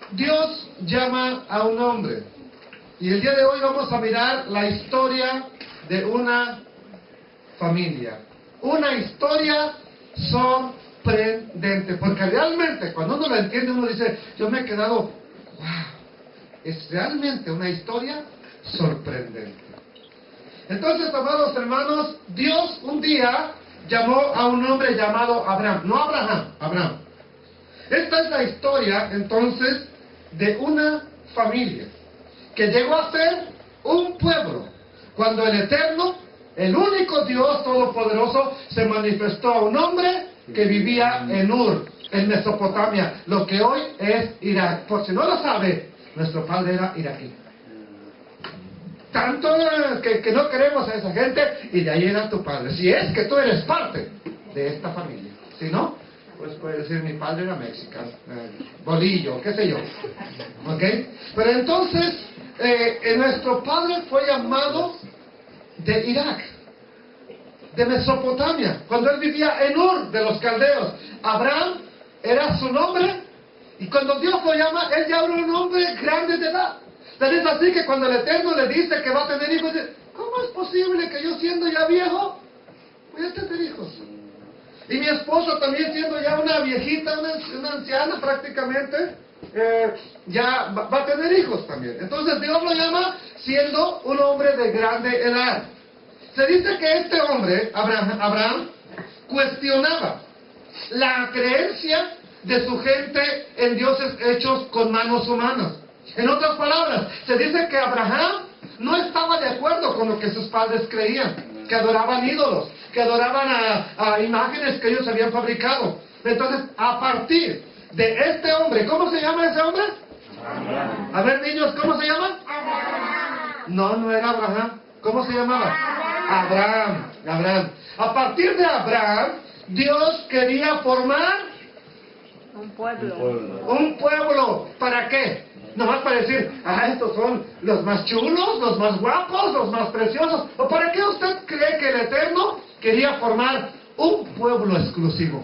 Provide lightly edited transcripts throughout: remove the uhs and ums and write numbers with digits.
Dios llama a un hombre, y el día de hoy vamos a mirar la historia de una familia, una historia sorprendente, porque realmente cuando uno la entiende uno dice, yo me he quedado, wow, es realmente una historia sorprendente. Entonces, amados hermanos, Dios un día llamó a un hombre llamado Abraham, no Abraham, Abraham. Esta es la historia entonces de una familia que llegó a ser un pueblo cuando el Eterno, el único Dios todopoderoso, se manifestó a un hombre que vivía en Ur, en Mesopotamia, lo que hoy es Irak. Por si no lo sabe, nuestro padre era iraquí. Tanto que no queremos a esa gente, y de ahí era tu padre, si es que tú eres parte de esta familia. Si no, pues puede decir mi padre era mexicano, bolillo, qué sé yo. ¿Ok? Pero entonces, nuestro padre fue llamado de Irak, de Mesopotamia, cuando él vivía en Ur de los caldeos. Abraham era su nombre, y cuando Dios lo llama, él ya era un hombre grande de edad. Es así que cuando el Eterno le dice que va a tener hijos, dice, ¿cómo es posible que yo siendo ya viejo voy a tener hijos? Y mi esposo también siendo ya una viejita, una anciana prácticamente, ya va a tener hijos también. Entonces Dios lo llama siendo un hombre de grande edad. Se dice que este hombre, Abraham, cuestionaba la creencia de su gente en dioses hechos con manos humanas. En otras palabras, se dice que Abraham no estaba de acuerdo con lo que sus padres creían, que adoraban ídolos, que adoraban a imágenes que ellos habían fabricado. Entonces, a partir de este hombre, ¿cómo se llama ese hombre? Abraham. A ver, niños, ¿cómo se llama? Abraham. No era Abraham. ¿Cómo se llamaba? Abraham. A partir de Abraham, Dios quería formar un pueblo. Un pueblo. ¿Para qué? Nomás para decir, estos son los más chulos, los más guapos, los más preciosos. ¿O para qué usted cree que el Eterno quería formar un pueblo exclusivo?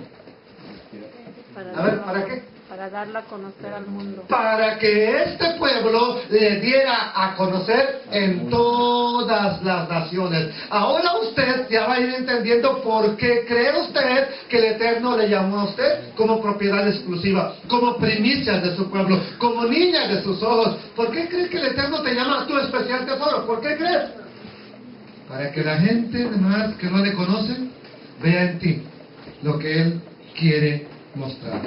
A ver, ¿para qué? Para darla a conocer al mundo. Para que este pueblo le diera a conocer en todas las naciones. Ahora usted ya va a ir entendiendo por qué cree usted que el Eterno le llamó a usted como propiedad exclusiva, como primicias de su pueblo, como niña de sus ojos. ¿Por qué crees que el Eterno te llama tu especial tesoro? ¿Por qué crees? Para que la gente demás que no le conoce vea en ti lo que Él quiere mostrar.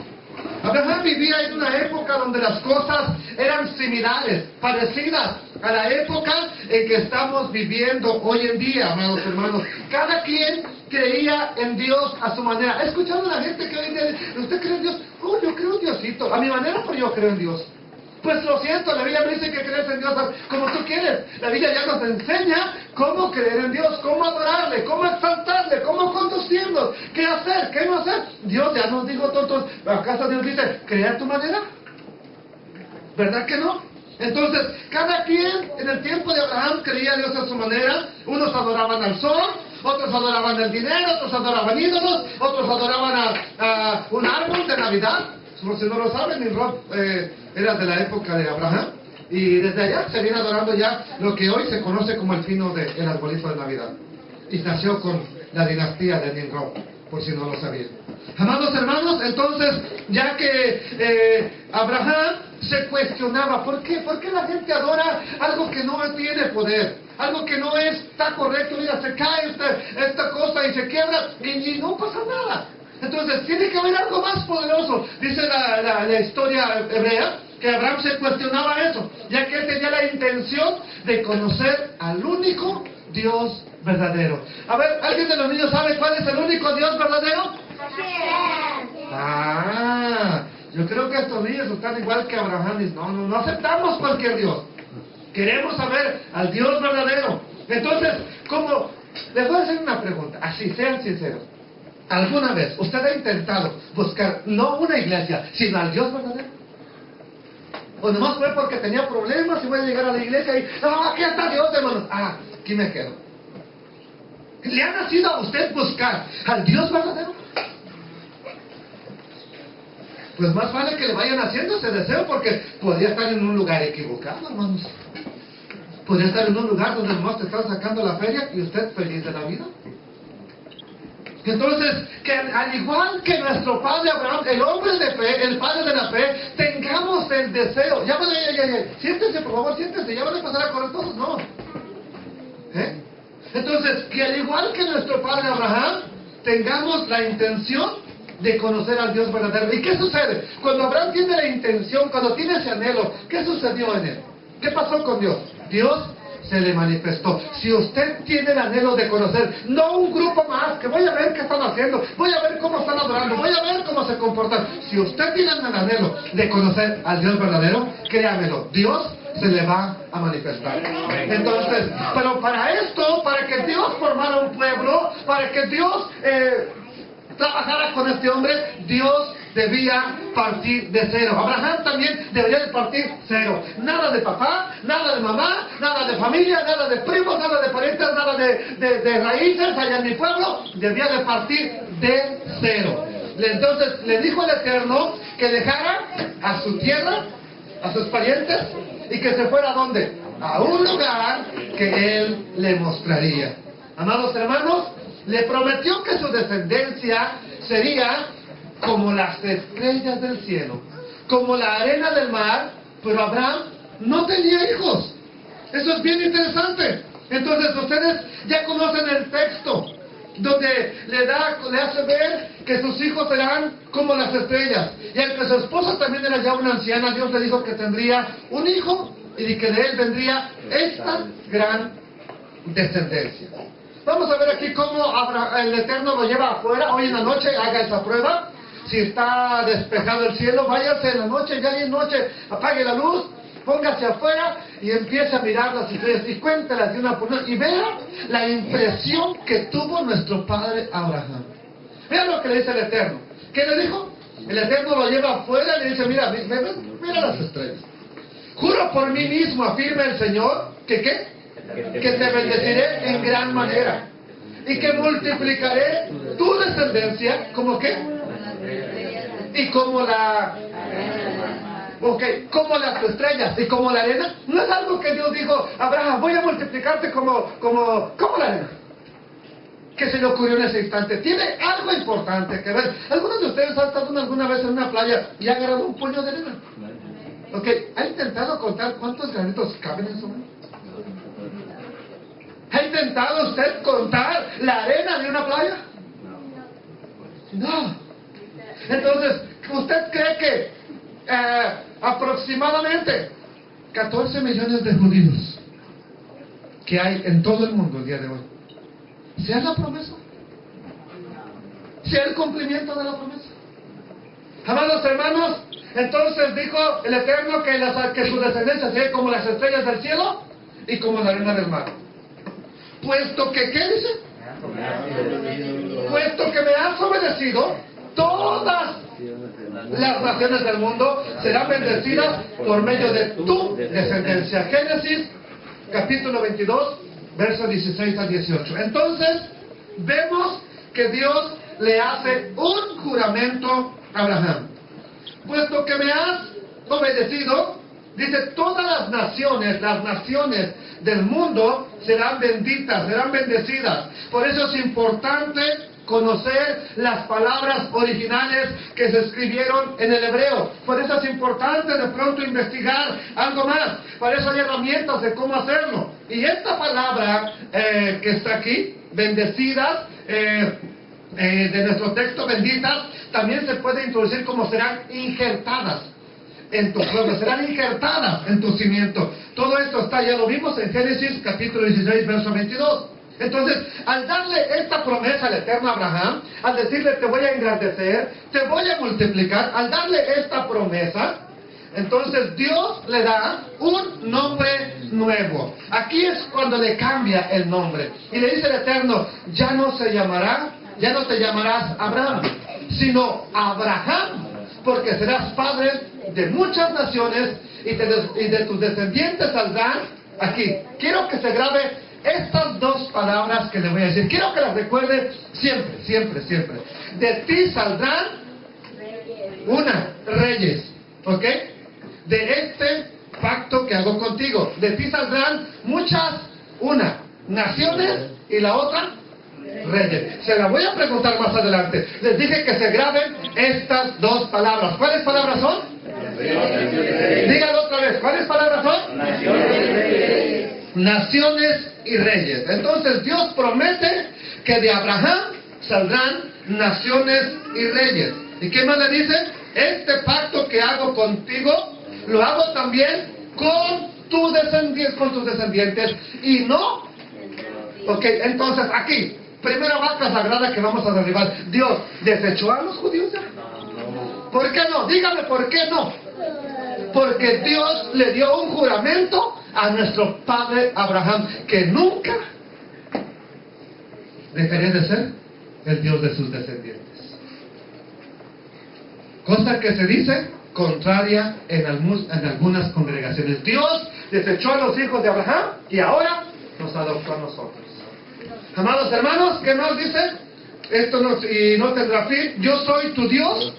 Abraham vivía en una época donde las cosas eran similares, parecidas a la época en que estamos viviendo hoy en día, amados hermanos. Cada quien creía en Dios a su manera. ¿Ha escuchado a la gente que hoy en día dice, ¿usted cree en Dios? Oh, yo creo en Diosito, a mi manera, pero yo creo en Dios. Pues lo siento, la Biblia me dice que crees en Dios como tú quieres. La Biblia ya nos enseña cómo creer en Dios, cómo adorarle, cómo exaltarle, cómo conducirnos, qué hacer, qué no hacer. Dios ya nos dijo tontos. ¿Acaso Dios dice, crea a tu manera? ¿Verdad que no? Entonces, cada quien en el tiempo de Abraham creía a Dios a su manera. Unos adoraban al sol, otros adoraban el dinero, otros adoraban ídolos, otros adoraban a un árbol de Navidad. Por si no lo saben, Nimrod era de la época de Abraham, y desde allá se viene adorando ya lo que hoy se conoce como el pino del arbolito de Navidad, y nació con la dinastía de Nimrod, por si no lo sabían. Amados hermanos, entonces, ya que Abraham se cuestionaba, ¿por qué? ¿Por qué la gente adora algo que no tiene poder? Algo que no está correcto, mira, se cae esta cosa y se quiebra y no pasa nada. Entonces, tiene que haber algo más poderoso. Dice la historia hebrea que Abraham se cuestionaba eso, ya que él tenía la intención de conocer al único Dios verdadero. A ver, ¿alguien de los niños sabe cuál es el único Dios verdadero? Yo creo que estos niños están igual que Abraham. Dicen, no aceptamos cualquier Dios. Queremos saber al Dios verdadero. Entonces, como les voy a hacer una pregunta, así, sean sinceros. ¿Alguna vez usted ha intentado buscar no una iglesia, sino al Dios verdadero? O nomás fue porque tenía problemas y voy a llegar a la iglesia y, aquí está Dios, hermanos. Aquí me quedo. ¿Le ha nacido a usted buscar al Dios verdadero? Pues más vale que le vayan haciendo ese deseo, porque podría estar en un lugar equivocado, hermanos. Podría estar en un lugar donde nomás te están sacando la feria y usted feliz de la vida. Entonces, que al igual que nuestro padre Abraham, el hombre de fe, el padre de la fe, tengamos el deseo. Ya, siéntese, por favor, siéntese, ya van a pasar a correr todos, no. Entonces, que al igual que nuestro padre Abraham, tengamos la intención de conocer al Dios verdadero. ¿Y qué sucede? Cuando Abraham tiene la intención, cuando tiene ese anhelo, ¿qué sucedió en él? ¿Qué pasó con Dios? Dios se le manifestó. Si usted tiene el anhelo de conocer, no un grupo más, que voy a ver qué están haciendo, voy a ver cómo están adorando, voy a ver cómo se comportan. Si usted tiene el anhelo de conocer al Dios verdadero, créamelo, Dios se le va a manifestar. Entonces, pero para esto, para que Dios formara un pueblo, para que Dios trabajara con este hombre, Dios debía partir de cero. Abraham también debería de partir cero. Nada de papá, nada de mamá, nada de familia, nada de primos, nada de parientes, nada de raíces allá en mi pueblo. Debía de partir de cero. Entonces le dijo al Eterno que dejara a su tierra, a sus parientes, y que se fuera ¿a dónde? A un lugar que él le mostraría. Amados hermanos, le prometió que su descendencia sería como las estrellas del cielo, como la arena del mar, pero Abraham no tenía hijos. Eso es bien interesante. Entonces ustedes ya conocen el texto, donde le hace ver que sus hijos serán como las estrellas. Y aunque su esposa también era ya una anciana, Dios le dijo que tendría un hijo y que de él vendría esta gran descendencia. Vamos a ver aquí cómo el Eterno lo lleva afuera. Hoy en la noche haga esa prueba. Si está despejado el cielo, váyase en la noche, ya en noche, apague la luz, póngase afuera y empiece a mirar las estrellas y cuéntelas de una por una y vea la impresión que tuvo nuestro padre Abraham. Vea lo que le dice el Eterno. ¿Qué le dijo? El Eterno lo lleva afuera y le dice, mira las estrellas. Juro por mí mismo, afirma el Señor, que ¿qué? Que te bendeciré en gran manera y que multiplicaré tu descendencia como qué y como como las estrellas y como la arena. No es algo que Dios dijo, Abraham, voy a multiplicarte como la arena. ¿Qué se le ocurrió en ese instante? Tiene algo importante que ver. ¿Algunos de ustedes han estado alguna vez en una playa y han agarrado un puño de arena? ¿Ha intentado contar cuántos granitos caben en su mano? ¿Ha intentado usted contar la arena de una playa? No. Entonces, ¿usted cree que aproximadamente 14 millones de judíos que hay en todo el mundo el día de hoy sea la promesa? ¿Sea el cumplimiento de la promesa? Amados hermanos, entonces dijo el Eterno que su descendencia sea como las estrellas del cielo y como la arena del mar. Puesto que, ¿qué dice? Puesto que me has obedecido, todas las naciones del mundo serán bendecidas por medio de tu descendencia. Génesis, capítulo 22, versos 16 al 18. Entonces, vemos que Dios le hace un juramento a Abraham. Puesto que me has obedecido, dice, todas las naciones del mundo serán benditas, serán bendecidas. Por eso es importante conocer las palabras originales que se escribieron en el hebreo. Por eso es importante de pronto investigar algo más. Para eso hay herramientas de cómo hacerlo. Y esta palabra que está aquí, bendecidas, de nuestro texto, benditas, también se puede introducir como serán injertadas. en tu pueblo, serán injertadas en tu cimiento. Todo esto está, ya lo vimos en Génesis capítulo 16, verso 22. Entonces, al darle esta promesa al eterno Abraham, al decirle te voy a engrandecer, te voy a multiplicar, al darle esta promesa, entonces Dios le da un nombre nuevo. Aquí es cuando le cambia el nombre. Y le dice el Eterno, ya no te llamarás Abraham, sino Abraham, porque serás padre de muchas naciones y de tus descendientes saldrán. Aquí, quiero que se grabe estas dos palabras que le voy a decir. Quiero que las recuerde siempre, siempre, siempre. De ti saldrán reyes, ¿ok? De este pacto que hago contigo. De ti saldrán naciones y la otra, reyes. Se la voy a preguntar más adelante. Les dije que se graben estas dos palabras. ¿Cuáles palabras son? Díganlo otra vez. ¿Cuáles palabras son? Naciones y reyes. Entonces Dios promete que de Abraham saldrán naciones y reyes. ¿Y qué más le dice? Este pacto que hago contigo lo hago también con tus descendientes y no. Ok, entonces aquí, primera vaca sagrada que vamos a derribar. ¿Dios desechó a los judíos ya? ¿Por qué no? Dígame por qué no. Porque Dios le dio un juramento a nuestro padre Abraham que nunca dejaría de ser el Dios de sus descendientes. Cosa que se dice contraria en algunas congregaciones. Dios desechó a los hijos de Abraham y ahora nos adoptó a nosotros. Amados hermanos, ¿qué más dice? Esto no tendrá fin. Yo soy tu Dios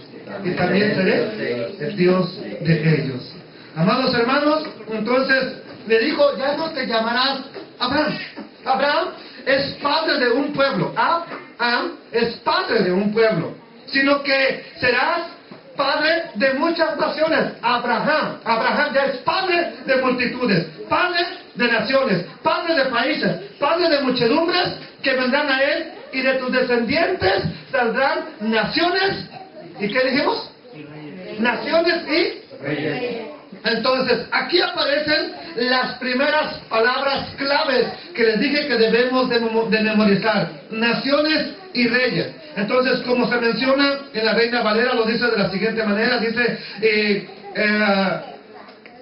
y también seré el Dios de ellos. Amados hermanos, entonces le dijo, ya no te llamarás Abraham. Abraham es padre de un pueblo. Abraham es padre de un pueblo. Sino que serás padre de muchas naciones. Abraham ya es padre de multitudes, padre de naciones, padre de países, padre de muchedumbres que vendrán a él, y de tus descendientes saldrán naciones. ¿Y qué dijimos? Naciones y reyes. Entonces, aquí aparecen las primeras palabras claves que les dije que debemos de memorizar. Naciones y reyes. Entonces, como se menciona en la Reina Valera, lo dice de la siguiente manera, dice,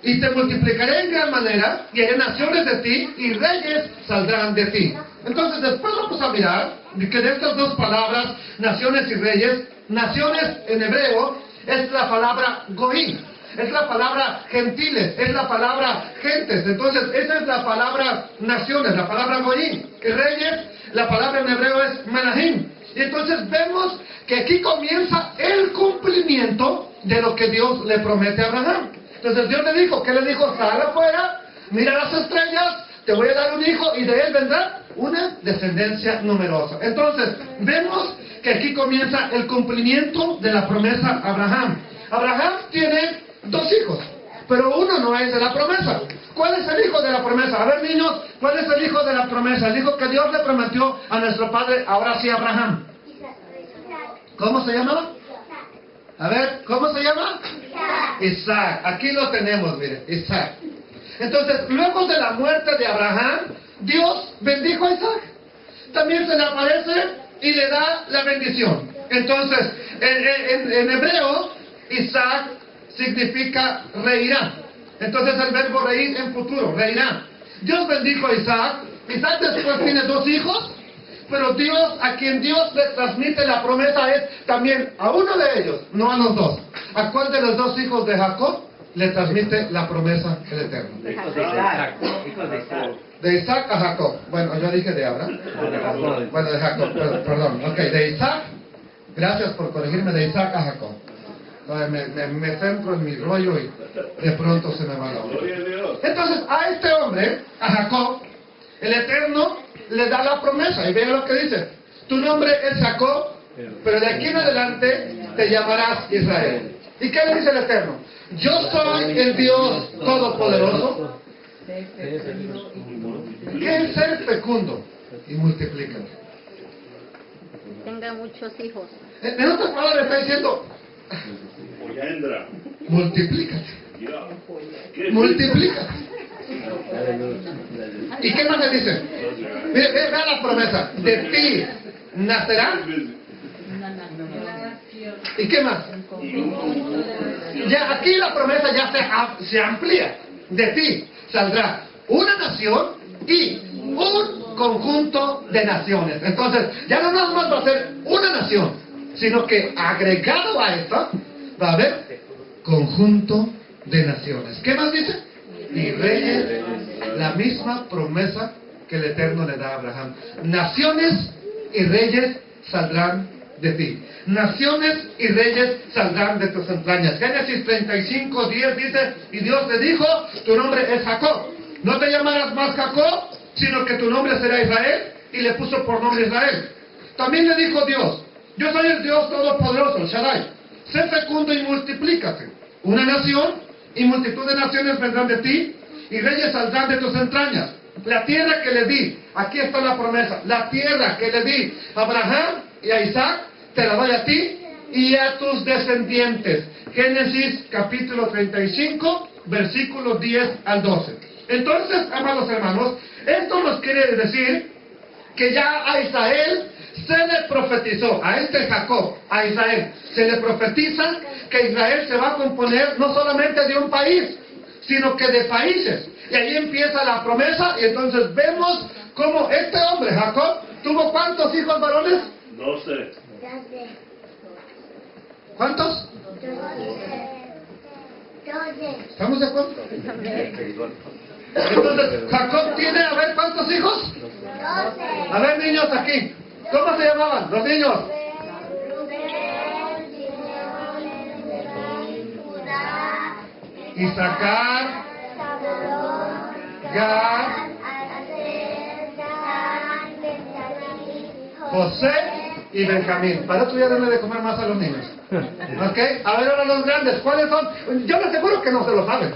y te multiplicaré en gran manera, y haré naciones de ti, y reyes saldrán de ti. Entonces, después vamos a mirar que de estas dos palabras, naciones y reyes, naciones en hebreo, es la palabra goim. Es la palabra gentiles, es la palabra gentes. Entonces, esa es la palabra naciones, la palabra goyim. Y reyes, la palabra en hebreo es menahim. Y entonces vemos que aquí comienza el cumplimiento de lo que Dios le promete a Abraham. Entonces Dios le dijo, ¿qué le dijo? Sal afuera, mira las estrellas, te voy a dar un hijo y de él vendrá una descendencia numerosa. Entonces, vemos que aquí comienza el cumplimiento de la promesa a Abraham. Abraham tiene dos hijos, pero uno no es de la promesa. ¿Cuál es el hijo de la promesa? A ver, niños, ¿cuál es el hijo de la promesa? El hijo que Dios le prometió a nuestro padre, ahora sí, Abraham. ¿Cómo se llamaba? A ver, ¿cómo se llama? Isaac. Aquí lo tenemos, mire, Isaac. Entonces, luego de la muerte de Abraham, Dios bendijo a Isaac. También se le aparece y le da la bendición. Entonces, en hebreo, Isaac significa reirá. Entonces el verbo reír en futuro, reirá. Dios bendijo a Isaac. Isaac después tiene dos hijos, pero Dios, a quien Dios le transmite la promesa es también a uno de ellos, no a los dos. ¿A cuál de los dos hijos de Jacob le transmite la promesa el Eterno? De Isaac a Jacob. Bueno, yo dije de Abraham. Bueno, de Jacob, perdón. Ok, de Isaac, gracias por corregirme, de Isaac a Jacob. Me centro en mi rollo y de pronto se me va la onda. Entonces, a este hombre, a Jacob, el Eterno le da la promesa. Y vean lo que dice. Tu nombre es Jacob, pero de aquí en adelante te llamarás Israel. ¿Y qué le dice el Eterno? Yo soy el Dios Todopoderoso. ¿Qué es ser fecundo y multiplica? Tenga muchos hijos. En otras palabras, está diciendo, engendra. multiplícate. Ya. ¿Qué Multiplícate. ¿Y qué más le dice? Vea la promesa. De ti nacerá. ¿Y qué más? Ya aquí la promesa ya se amplía. De ti saldrá una nación y un conjunto de naciones. Entonces, ya no nada más va a ser una nación, sino que agregado a esto va a haber conjunto de naciones. ¿Qué más dice? Y reyes, la misma promesa que el Eterno le da a Abraham. Naciones y reyes saldrán de ti. Naciones y reyes saldrán de tus entrañas. Génesis 35:10 dice, y Dios le dijo, tu nombre es Jacob. No te llamarás más Jacob, sino que tu nombre será Israel, y le puso por nombre Israel. También le dijo Dios, yo soy el Dios Todopoderoso, el Shaddai. Sé fecundo y multiplícate. Una nación y multitud de naciones vendrán de ti, y reyes saldrán de tus entrañas. La tierra que le di, aquí está la promesa, la tierra que le di a Abraham y a Isaac, te la doy a ti y a tus descendientes. Génesis capítulo 35, versículos 10 al 12. Entonces, amados hermanos, esto nos quiere decir que ya a Israel se le profetizó, a este Jacob, a Israel, se le profetiza que Israel se va a componer no solamente de un país, sino que de países. Y ahí empieza la promesa, y entonces vemos cómo este hombre, Jacob, tuvo ¿cuántos hijos varones? 12. ¿Cuántos? 12. ¿Estamos de acuerdo? Entonces, Jacob tiene, a ver, ¿cuántos hijos? 12. A ver, niños, aquí. ¿Cómo se llamaban los niños? Rubén, Simeón, Levín, Judá, Isaacar, Zabulón, Gad, Aser, Dan, Benjamín, José y Benjamín. Para eso ya denle de comer más a los niños. ¿Ok? A ver ahora los grandes, ¿cuáles son? Yo les aseguro que no se lo saben.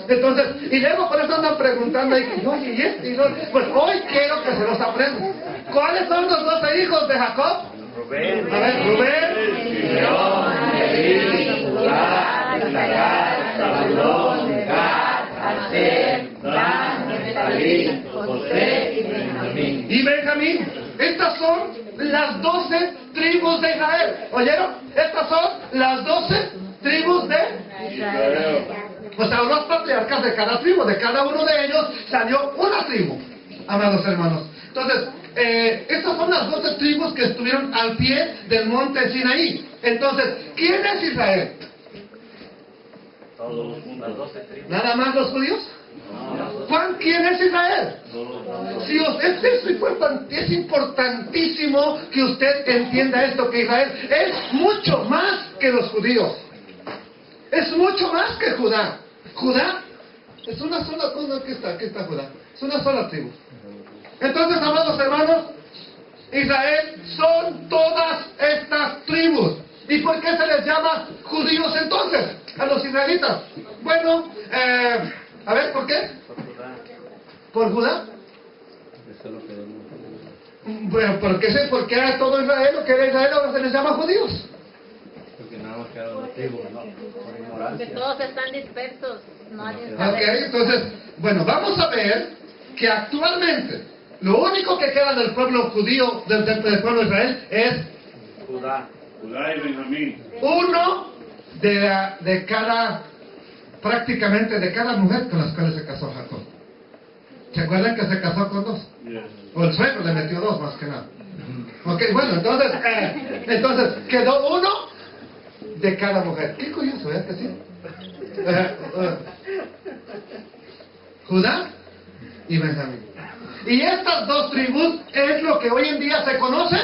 Entonces, y luego por eso andan preguntando ahí, oye, ¿y este? Y no? Pues hoy quiero que se los aprendan. ¿Cuáles son los 12 hijos de Jacob? Rubén. A ver, Rubén, Simeón, Leví, Judá, Isaacar, Zabulón, Gad, Aser, Dan, Neftalí, José y Benjamín. y Benjamín. Estas son las 12 tribus de Israel. ¿Oyeron? Estas son las 12 tribus de Israel. O sea, los patriarcas de cada tribu, de cada uno de ellos salió una tribu, amados hermanos. Entonces, estas son las 12 tribus que estuvieron al pie del monte Sinaí. Entonces, ¿quién es Israel? Todos juntos. 12 tribus. ¿Nada más los judíos? Juan, ¿quién es Israel? Si es importantísimo que usted entienda esto, que Israel es mucho más que los judíos. Es mucho más que Judá. Judá es una sola cosa. Aquí está Judá. Es una sola tribu. Entonces, amados hermanos, Israel son todas estas tribus. ¿Y por qué se les llama judíos entonces a los israelitas? Bueno, a ver, ¿por qué? ¿Por Judá? Bueno, ¿por qué a todo Israel, lo que era Israel, ahora se les llama judíos? Porque nada más quedaron una tribu, ¿no? Por Que ignorancia. todos están dispersos. Nadie Ok, sabe. entonces, bueno, vamos a ver que actualmente lo único que queda del pueblo judío, del pueblo de Israel, es Judá. Judá y Benjamín. uno de cada, prácticamente de cada mujer con las cuales se casó Jacob. ¿Se acuerdan que se casó con 2? Yes. O el suegro le metió 2 más que nada. Ok, bueno, entonces quedó uno de cada mujer. Qué curioso, ¿verdad que sí? Judá y Benjamín. Y estas 2 tribus es lo que hoy en día se conoce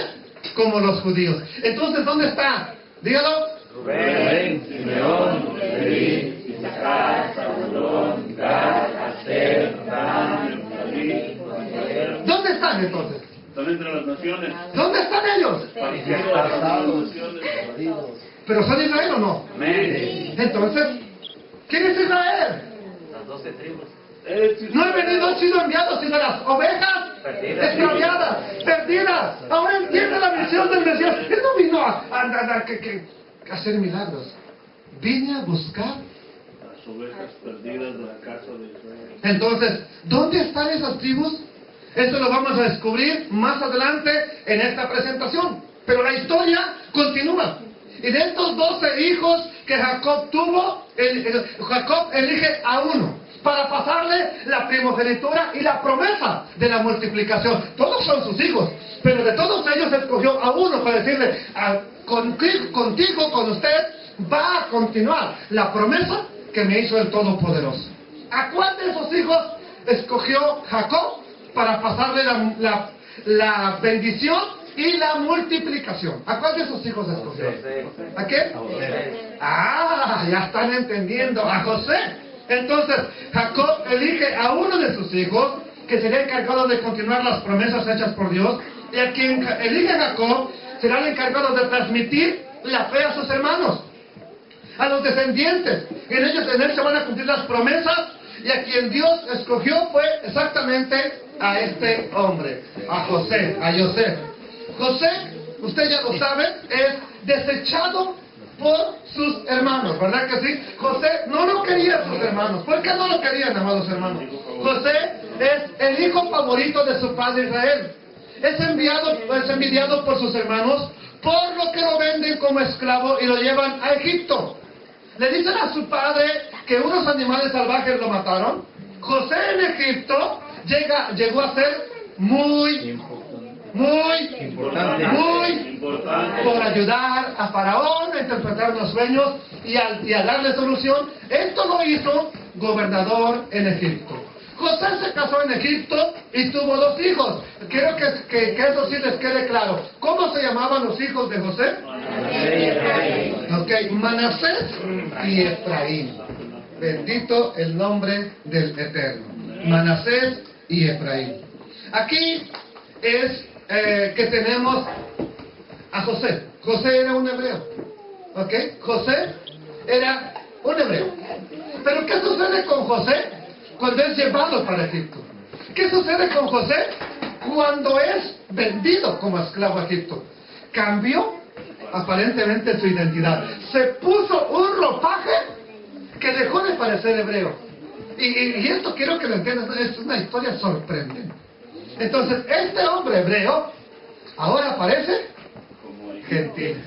como los judíos. Entonces, ¿dónde está? Dígalo. Rubén, Simeón, Leví, Isaacar, Zabulón, Gad, Aser, Dan, Neftalí, José. ¿Dónde están entonces? Están entre las naciones. ¿Dónde están ellos? Partidos a las naciones. ¿Pero son Israel o no? Amén. Entonces, ¿quién es Israel? Las 12 tribus. No han sido enviados, sino las ovejas extraviadas, perdidas. Ahora entiende la misión del Mesías. Él no vino a hacer milagros. vine a buscar. Las ovejas perdidas de la casa de Israel. Entonces, ¿dónde están esas tribus? Eso lo vamos a descubrir más adelante en esta presentación. Pero la historia continúa. Y de estos 12 hijos que Jacob tuvo, Jacob elige a uno para pasarle la primogenitura y la promesa de la multiplicación. Todos son sus hijos, pero de todos ellos escogió a uno para decirle, contigo, con usted, va a continuar la promesa que me hizo el Todopoderoso. ¿A cuál de esos hijos escogió Jacob para pasarle la bendición y la multiplicación? ¿A cuál de esos hijos escogió? ¿A qué? Ah, ya están entendiendo. A José. Entonces, Jacob elige a uno de sus hijos que será encargado de continuar las promesas hechas por Dios, y a quien elige Jacob será el encargado de transmitir la fe a sus hermanos, a los descendientes. En él se van a cumplir las promesas, y a quien Dios escogió fue exactamente a este hombre, a José, a José. José, usted ya lo sabe, es desechado por sus hermanos, ¿verdad que sí? José no lo quería sus hermanos. ¿Por qué no lo querían, amados hermanos? José es el hijo favorito de su padre Israel. Es envidiado por sus hermanos, por lo que lo venden como esclavo y lo llevan a Egipto. Le dicen a su padre que unos animales salvajes lo mataron. José en Egipto llegó a ser muy importante por ayudar a Faraón a interpretar los sueños y a darle solución. Esto lo hizo gobernador en Egipto. José se casó en Egipto y tuvo 2 hijos. Quiero que eso sí les quede claro. ¿Cómo se llamaban los hijos de José? Manasés y Efraín. Bendito el nombre del Eterno. Manasés y Efraín. Aquí es que tenemos a José. José era un hebreo. José era un hebreo. Pero ¿qué sucede con José cuando es llevado para Egipto? ¿Qué sucede con José cuando es vendido como esclavo a Egipto? Cambió aparentemente su identidad. Se puso un ropaje que dejó de parecer hebreo. Y esto quiero que lo entiendan, es una historia sorprendente. Entonces, este hombre hebreo ahora parece gentil.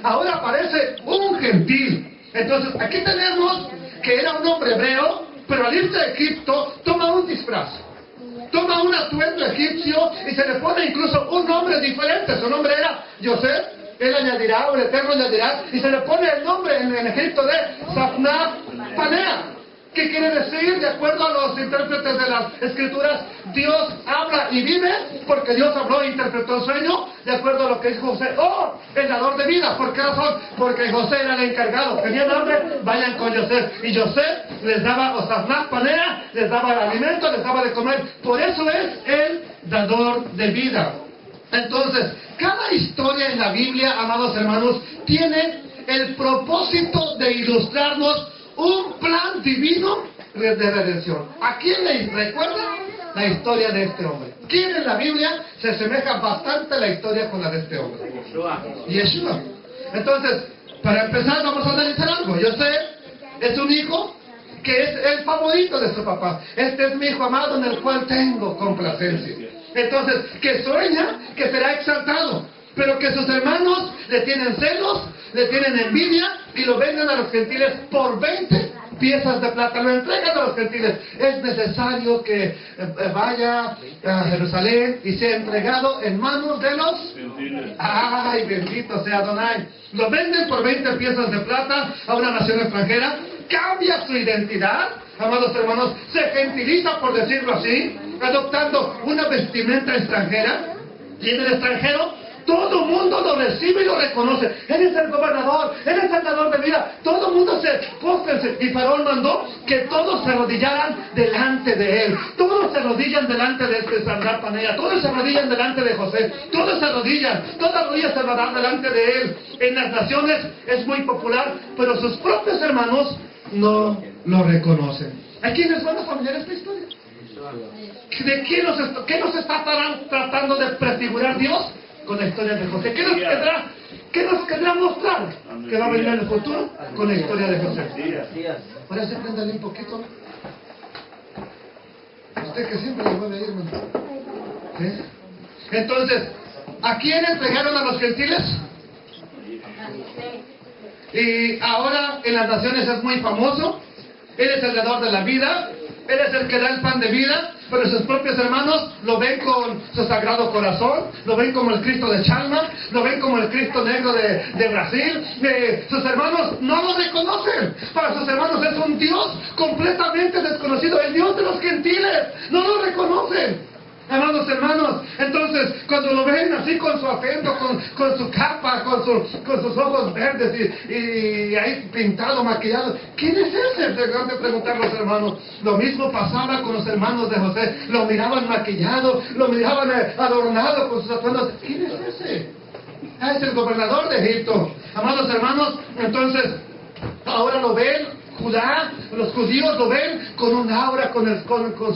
Ahora parece un gentil. Entonces, aquí tenemos que era un hombre hebreo, pero al irse a Egipto toma un disfraz, toma un atuendo egipcio y se le pone incluso un nombre diferente. Su nombre era José, él añadirá, o el Eterno añadirá, y se le pone el nombre en Egipto de Zaphnath Panea. ¿Qué quiere decir? De acuerdo a los intérpretes de las Escrituras, Dios habla y vive, porque Dios habló e interpretó el sueño, de acuerdo a lo que dijo José. ¡Oh! El dador de vida. ¿Por qué razón? Porque José era el encargado. ¿Tenían hambre? Vayan con José. Y José les daba, o Zaphnath Panea, les daba el alimento, les daba de comer. Por eso es el dador de vida. Entonces, cada historia en la Biblia, amados hermanos, tiene el propósito de ilustrarnos un plan divino de redención. ¿A quién le recuerda la historia de este hombre? ¿Quién en la Biblia se asemeja bastante a la historia con la de este hombre? Yeshua. Entonces, para empezar vamos a analizar algo. José es un hijo que es el favorito de su papá. Este es mi hijo amado en el cual tengo complacencia. Entonces, que sueña que será exaltado, pero que sus hermanos le tienen celos, le tienen envidia y lo venden a los gentiles por 20 piezas de plata. Lo entregan a los gentiles. Es necesario que vaya a Jerusalén y sea entregado en manos de los gentiles. ¡Ay, bendito sea Adonai! Lo venden por 20 piezas de plata a una nación extranjera. Cambia su identidad, amados hermanos, se gentiliza, por decirlo así, adoptando una vestimenta extranjera. Y en el extranjero todo el mundo lo recibe y lo reconoce. Él es el gobernador, él es el dador de vida. Todo el mundo se postra. Y Faraón mandó que todos se arrodillaran delante de él. Todos se arrodillan delante de este Zaphnath Panea. Todos se arrodillan delante de José. Todos se arrodillan. Todas rodillas se van delante de él. En las naciones es muy popular, pero sus propios hermanos no lo reconocen. ¿A quiénes van a familiar esta historia? ¿De qué nos está tratando de prefigurar Dios? Con la historia de José. ¿Qué ¿Qué nos querrá mostrar? Que va a venir en el futuro con la historia de José. Ahora sí, préndale un poquito. Usted que siempre le vuelve a ir, hermano. ¿Sí? Entonces, ¿a quién entregaron a los gentiles? Y ahora en las naciones es muy famoso. Él es el dador de la vida. Él es el que da el pan de vida. Pero sus propios hermanos lo ven con su sagrado corazón, lo ven como el Cristo de Chalma, lo ven como el Cristo negro de Brasil. Sus hermanos no lo reconocen. Para sus hermanos es un Dios completamente desconocido, el Dios de los gentiles. No lo reconocen. Amados hermanos, entonces cuando lo ven así con su atuendo, con su capa, con sus ojos verdes y ahí pintado, maquillado, ¿quién es ese? Dejaron de preguntar los hermanos. Lo mismo pasaba con los hermanos de José. Lo miraban maquillado, lo miraban adornado con sus atuendos. ¿Quién es ese? Ah, es el gobernador de Egipto. Amados hermanos, entonces ahora lo ven. Judá, los judíos lo ven con un aura, con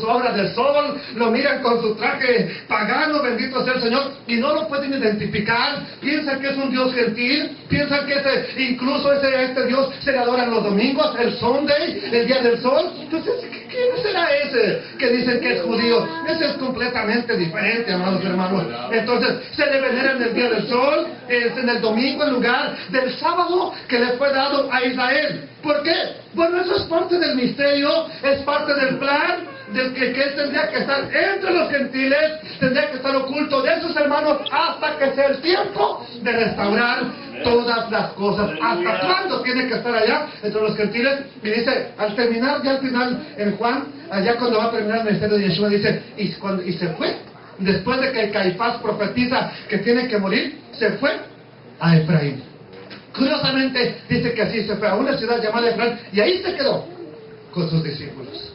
su aura del sol, lo miran con su traje pagano, bendito sea el Señor, y no lo pueden identificar. Piensan que es un Dios gentil, piensan que incluso este Dios se le adoran los domingos, el Sunday, el día del sol. Entonces, ¿quién será ese que dicen que es judío? Ese es completamente diferente, amados hermanos. Entonces, se le venera en el día del sol, en el domingo, en lugar del sábado que le fue dado a Israel. ¿Por qué? Bueno, eso es parte del misterio, es parte del plan, del que él tendría que estar entre los gentiles, tendría que estar oculto de sus hermanos hasta que sea el tiempo de restaurar todas las cosas. ¿Hasta cuándo tiene que estar allá entre los gentiles? Y dice, al terminar, ya al final en Juan, allá cuando va a terminar el ministerio de Yeshua, dice, y se fue, después de que Caifás profetiza que tiene que morir, se fue a Efraín. Curiosamente dice que así se fue a una ciudad llamada Efraín y ahí se quedó con sus discípulos.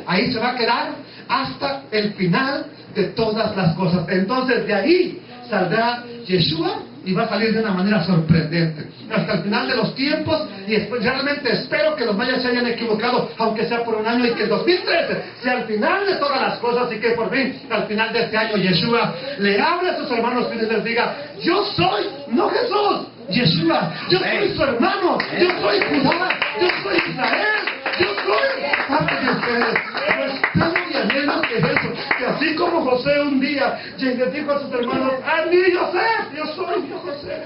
Ahí se va a quedar hasta el final de todas las cosas. Entonces de ahí saldrá Yeshua y va a salir de una manera sorprendente hasta el final de los tiempos. Y realmente espero que los mayas se hayan equivocado, aunque sea por un año, y que el 2013 sea el final de todas las cosas, y que por fin al final de este año Yeshua le hable a sus hermanos y les diga: yo soy, no Jesús, Yeshua, yo soy su hermano, yo soy Judá, yo soy Israel, yo soy parte de ustedes. Pues tengo y anhelo que eso, que así como José un día les dijo a sus hermanos: ¡Al niño José! Yo soy yo José.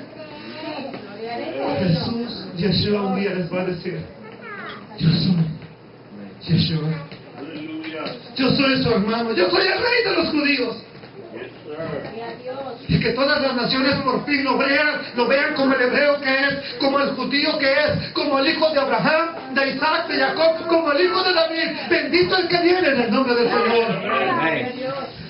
Jesús, Yeshua, un día les va a decir: yo soy Yeshua, yo soy su hermano, yo soy el rey de los judíos. Y que todas las naciones por fin lo vean como el hebreo que es, como el judío que es, como el hijo de Abraham, de Isaac, de Jacob, como el hijo de David. Bendito el que viene en el nombre del Señor.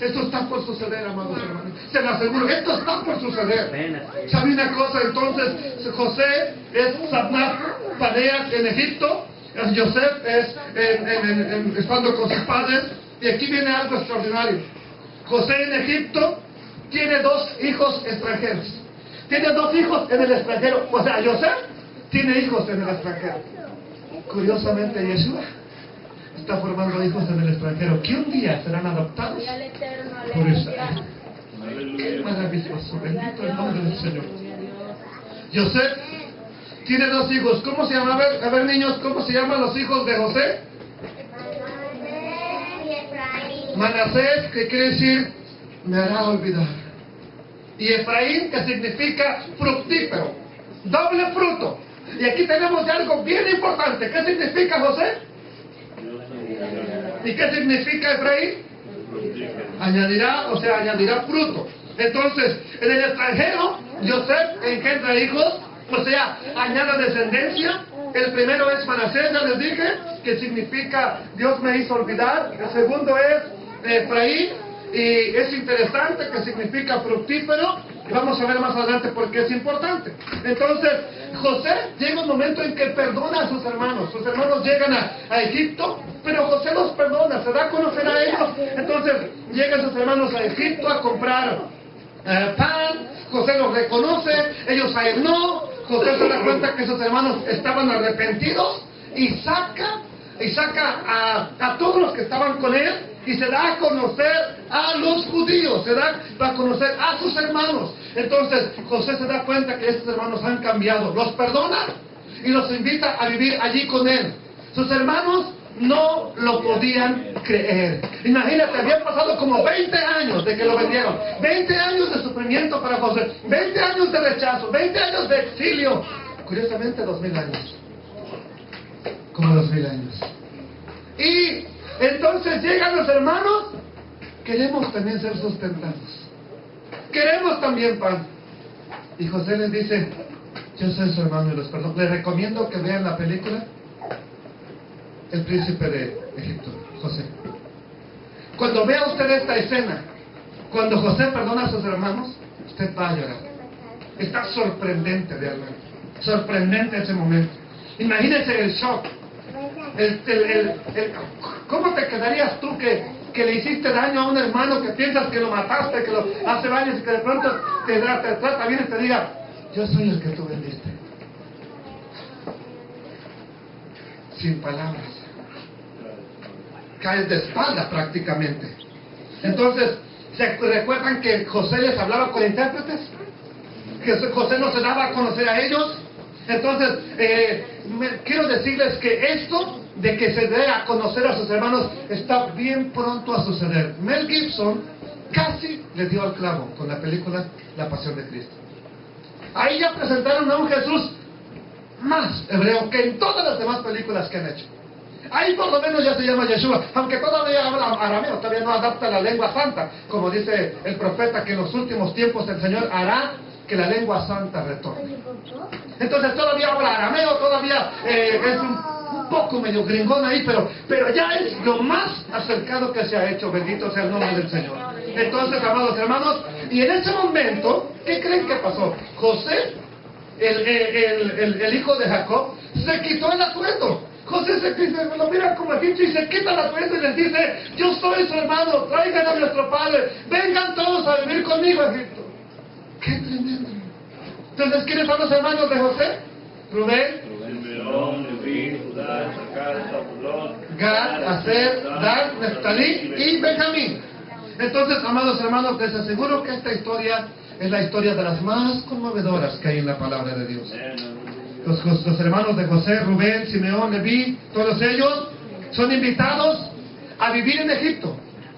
Esto está por suceder, amados hermanos. Se lo aseguro, esto está por suceder. ¿Sabe una cosa? Entonces, José es Sabnat Paneas en Egipto. Joseph es estando con sus padres. Y aquí viene algo extraordinario. José en Egipto tiene 2 hijos extranjeros. Tiene 2 hijos en el extranjero. O sea, José tiene hijos en el extranjero. Curiosamente, Yeshua está formando hijos en el extranjero, que un día serán adoptados por Israel. Qué maravilloso, bendito el nombre del Señor. José tiene 2 hijos. ¿Cómo se llama? A ver, niños, ¿cómo se llaman los hijos de José? Manasés, que quiere decir me hará olvidar. Y Efraín, que significa fructífero, doble fruto. Y aquí tenemos algo bien importante. ¿Qué significa José? ¿Y qué significa Efraín? Añadirá, o sea, añadirá fruto. Entonces, en el extranjero, José engendra hijos, o sea, añade descendencia. El primero es Manasés, ya les dije, que significa Dios me hizo olvidar. El segundo es Efraín, y es interesante, que significa fructífero, y vamos a ver más adelante por qué es importante. Entonces, José llega un momento en que perdona a sus hermanos. Sus hermanos llegan a Egipto, pero José los perdona, se da a conocer a ellos. Entonces, llegan sus hermanos a Egipto a comprar pan. José los reconoce, ellos a él no. José se da cuenta que sus hermanos estaban arrepentidos y saca a todos los que estaban con él, y se da a conocer a los judíos, ¿verdad? Va a conocer a sus hermanos. Entonces José se da cuenta que estos hermanos han cambiado, los perdona y los invita a vivir allí con él. Sus hermanos no lo podían creer. Imagínate, habían pasado como 20 años de que lo vendieron, 20 años de sufrimiento para José, 20 años de rechazo, 20 años de exilio. Curiosamente 2000 años, como 2000 años. Y entonces llegan los hermanos. Queremos también ser sustentados, queremos también pan. Y José les dice: yo soy su hermano y los perdono. Les recomiendo que vean la película El Príncipe de Egipto, José. Cuando vea usted esta escena, cuando José perdona a sus hermanos, usted va a llorar. Está sorprendente realmente, sorprendente ese momento. Imagínense el shock. ¿Cómo te quedarías tú que le hiciste daño a un hermano, que piensas que lo mataste, que lo hace daño, y que de pronto te trata bien y te diga: yo soy el que tú vendiste? Sin palabras, caes de espalda prácticamente. Entonces, ¿se recuerdan que José les hablaba con intérpretes? Que José no se daba a conocer a ellos. Entonces, quiero decirles que esto de que se dé a conocer a sus hermanos está bien pronto a suceder. Mel Gibson casi le dio al clavo con la película La Pasión de Cristo. Ahí ya presentaron a un Jesús más hebreo que en todas las demás películas que han hecho. Ahí por lo menos ya se llama Yeshua, aunque todavía habla arameo, todavía no adapta la lengua santa, como dice el profeta, que en los últimos tiempos el Señor hará que la lengua santa retorne. Entonces todavía habla arameo, todavía es un poco medio gringón ahí, pero ya es lo más acercado que se ha hecho. Bendito sea el nombre del Señor. Entonces, amados hermanos, y en ese momento, ¿qué creen que pasó? José, el hijo de Jacob, se quitó el atuendo. José se lo mira como egipcio y se quita el atuendo y les dice: yo soy su hermano, traigan a nuestro padre, vengan todos a vivir conmigo a Egipto. ¡Qué tremendo! Entonces, ¿quiénes son los hermanos de José? Rubén, Simeón, Leví, Judá, Isaacar, Zabulón, Gad, Aser, Dan, Neftalí y Benjamín. Entonces, amados hermanos, les aseguro que esta historia es la historia de las más conmovedoras que hay en la palabra de Dios. Los hermanos de José, Rubén, Simeón, Leví, todos ellos son invitados a vivir en Egipto.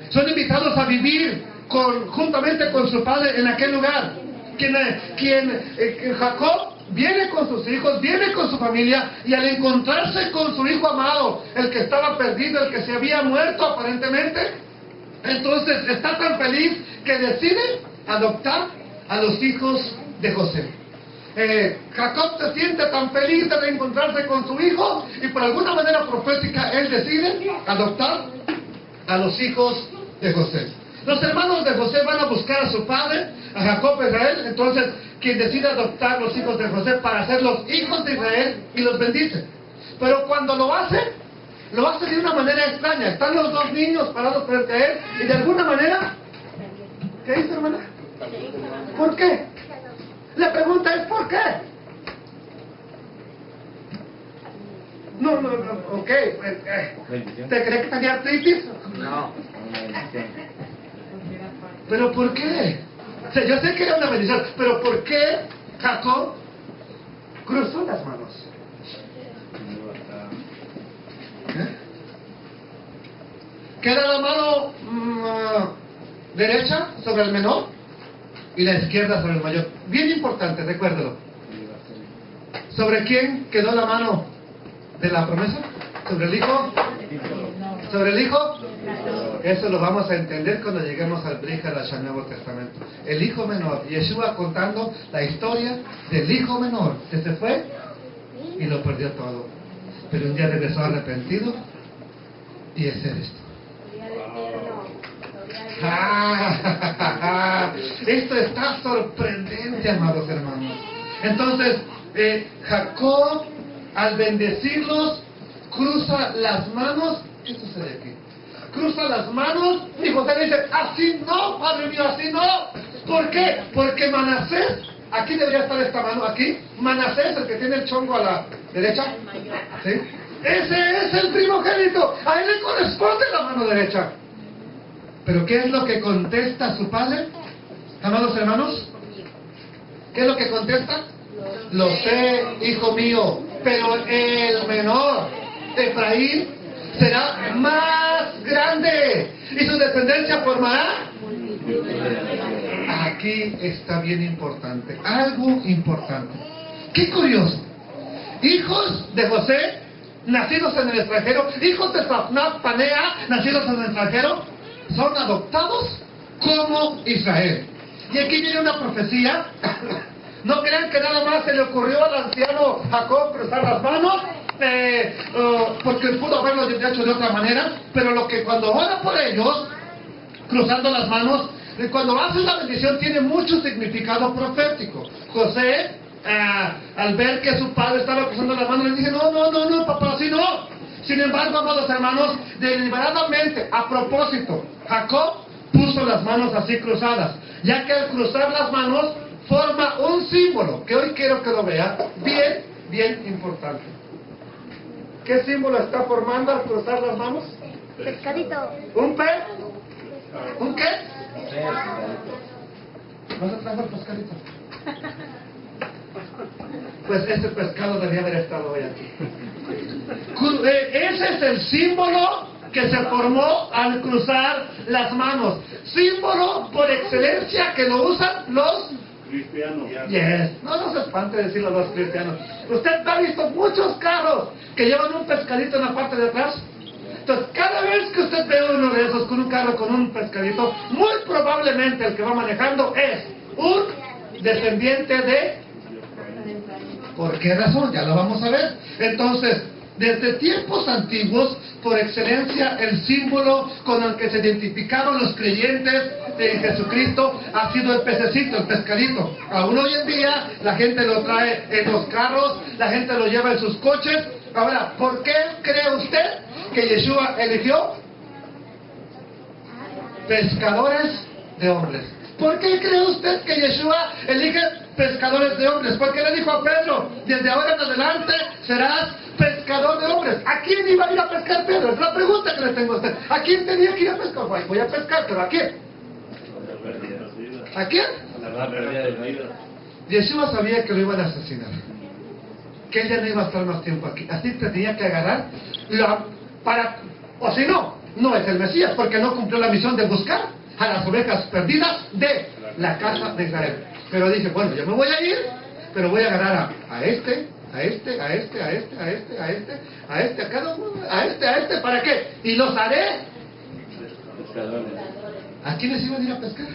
Son invitados a vivir juntamente con su padre en aquel lugar. Jacob viene con sus hijos, viene con su familia, y al encontrarse con su hijo amado, el que estaba perdido, el que se había muerto aparentemente, entonces está tan feliz que decide adoptar a los hijos de José. Jacob se siente tan feliz de reencontrarse con su hijo, y por alguna manera profética él decide adoptar a los hijos de José. Los hermanos de José van a buscar a su padre, a Jacob Israel. Entonces, quien decide adoptar los hijos de José para ser los hijos de Israel, y los bendice. Pero cuando lo hace de una manera extraña. Están los dos niños parados frente a él, y de alguna manera, ¿qué dice, hermana? ¿Por qué? La pregunta es: ¿por qué? No, ok. ¿Te crees que tenía artritis? No. ¿Pero por qué? O sea, yo sé que era una bendición, pero ¿por qué Jacob cruzó las manos? Queda la mano derecha sobre el menor y la izquierda sobre el mayor. Bien importante, recuérdelo. ¿Sobre quién quedó la mano de la promesa? ¿Sobre el hijo? ¿Sobre el hijo? Eso lo vamos a entender cuando lleguemos al Brit Hadashah, Nuevo Testamento. El hijo menor, Yeshua contando la historia del hijo menor que se fue y lo perdió todo, pero un día regresó arrepentido, y ese eres tú. Esto está sorprendente, amados hermanos. Entonces, Jacob, al bendecirlos, cruza las manos. ¿Qué sucede aquí? Cruza las manos, y José dice: así no, padre mío, así no. ¿Por qué? Porque Manasés, aquí debería estar esta mano, aquí. Manasés, el que tiene el chongo a la derecha, ¿sí? Ese es el primogénito, a él le corresponde la mano derecha. Pero ¿qué es lo que contesta su padre? Amados hermanos, ¿qué es lo que contesta? Lo sé, hijo mío, pero el menor, Efraín, será más grande y su descendencia formará. Aquí está bien importante, algo importante. Qué curioso. Hijos de José, nacidos en el extranjero, hijos de Safnat Panea, nacidos en el extranjero, son adoptados como Israel. Y aquí viene una profecía. No crean que nada más se le ocurrió al anciano Jacob cruzar las manos, porque pudo haberlo hecho de otra manera, pero lo que cuando ora por ellos, cruzando las manos, cuando hace la bendición tiene mucho significado profético. José, al ver que su padre estaba cruzando las manos, le dice, no, papá, así no. Sin embargo, amados hermanos, deliberadamente, a propósito, Jacob puso las manos así cruzadas, ya que al cruzar las manos forma un símbolo, que hoy quiero que lo vea, bien importante. ¿Qué símbolo está formando al cruzar las manos? Pescadito. ¿Un pez? ¿Un qué? ¿No se trajo el pescadito? Pues ese pescado debía haber estado hoy aquí. Ese es el símbolo que se formó al cruzar las manos. Símbolo por excelencia que lo usan los cristianos. Yes. No se espante decirlo a los cristianos. Usted ha visto muchos carros que llevan un pescadito en la parte de atrás. Entonces, cada vez que usted ve uno de esos con un carro con un pescadito, muy probablemente el que va manejando es un descendiente de... ¿Por qué razón? Ya lo vamos a ver. Entonces, desde tiempos antiguos, por excelencia, el símbolo con el que se identificaron los creyentes en Jesucristo ha sido el pececito, el pescadito. Aún hoy en día, la gente lo trae en los carros, la gente lo lleva en sus coches. Ahora, ¿por qué cree usted que Yeshua eligió pescadores de hombres? ¿Por qué cree usted que Yeshua elige pescadores de hombres? Porque le dijo a Pedro, desde ahora en adelante serás pescador de hombres. ¿A quién iba a ir a pescar Pedro? Es la pregunta que le tengo a usted. ¿A quién tenía que ir a pescar? Voy a pescar, pero ¿a quién? ¿A quién? Yeshua sabía que lo iban a asesinar, que él ya no iba a estar más tiempo aquí. Así que tenía que agarrar o si no es el Mesías, porque no cumplió la misión de buscar a las ovejas perdidas de la casa de Israel. Pero dice, bueno, yo me voy a ir, pero voy a agarrar a este, a cada uno, a este, ¿para qué? Y los haré. ¿A quiénes iban a ir a pescar?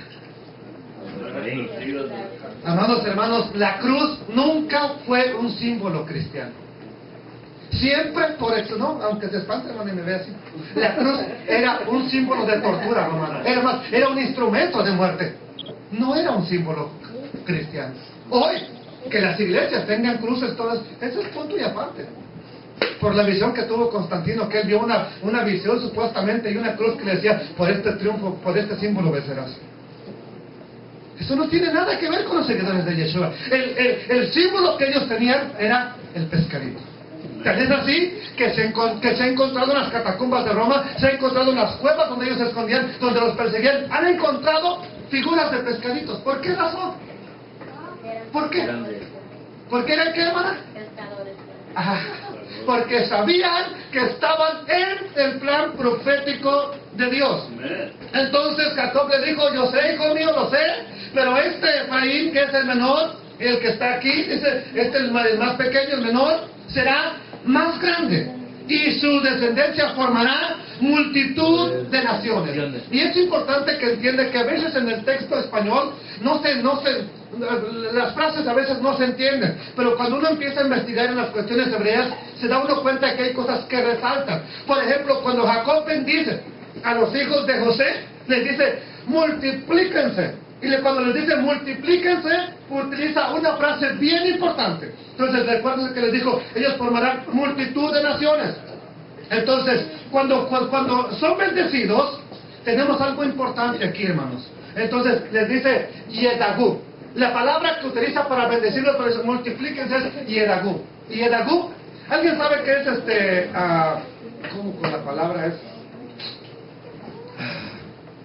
Amados hermanos, la cruz nunca fue un símbolo cristiano. Siempre por eso, ¿no? Aunque se espante, hermano, y me ve así. La cruz era un símbolo de tortura romana. Era un instrumento de muerte. No era un símbolo cristiano. Hoy, que las iglesias tengan cruces todas, eso es punto y aparte. Por la visión que tuvo Constantino, que él vio una visión supuestamente y una cruz que le decía, por este triunfo, por este símbolo vencerás. Eso no tiene nada que ver con los seguidores de Yeshua. El símbolo que ellos tenían era el pescadito. Tal es así que se ha encontrado en las catacumbas de Roma, se ha encontrado en las cuevas donde ellos se escondían, donde los perseguían, han encontrado figuras de pescaditos. ¿Por qué razón? ¿Por qué? ¿Por qué eran qué, hermana? Pescadores. Porque sabían que estaban en el plan profético de Dios. Entonces Jacob le dijo, yo sé, hijo mío, lo sé, pero este Efraín, que es el menor, el que está aquí, este es el más pequeño, el menor, será más grande, y su descendencia formará multitud de naciones. Y es importante que entienda que a veces en el texto español las frases a veces no se entienden, pero cuando uno empieza a investigar en las cuestiones hebreas, se da uno cuenta que hay cosas que resaltan. Por ejemplo, cuando Jacob bendice a los hijos de José, les dice, multiplíquense. Y cuando les dice multiplíquense, utiliza una frase bien importante. Entonces, recuerden que les dijo, ellos formarán multitud de naciones. Entonces, cuando son bendecidos, tenemos algo importante aquí, hermanos. Entonces, les dice Yedagú. La palabra que utiliza para bendecirlos, para eso, multiplíquense, es Yedagú. Yedagú, ¿alguien sabe qué es ¿cómo con la palabra es?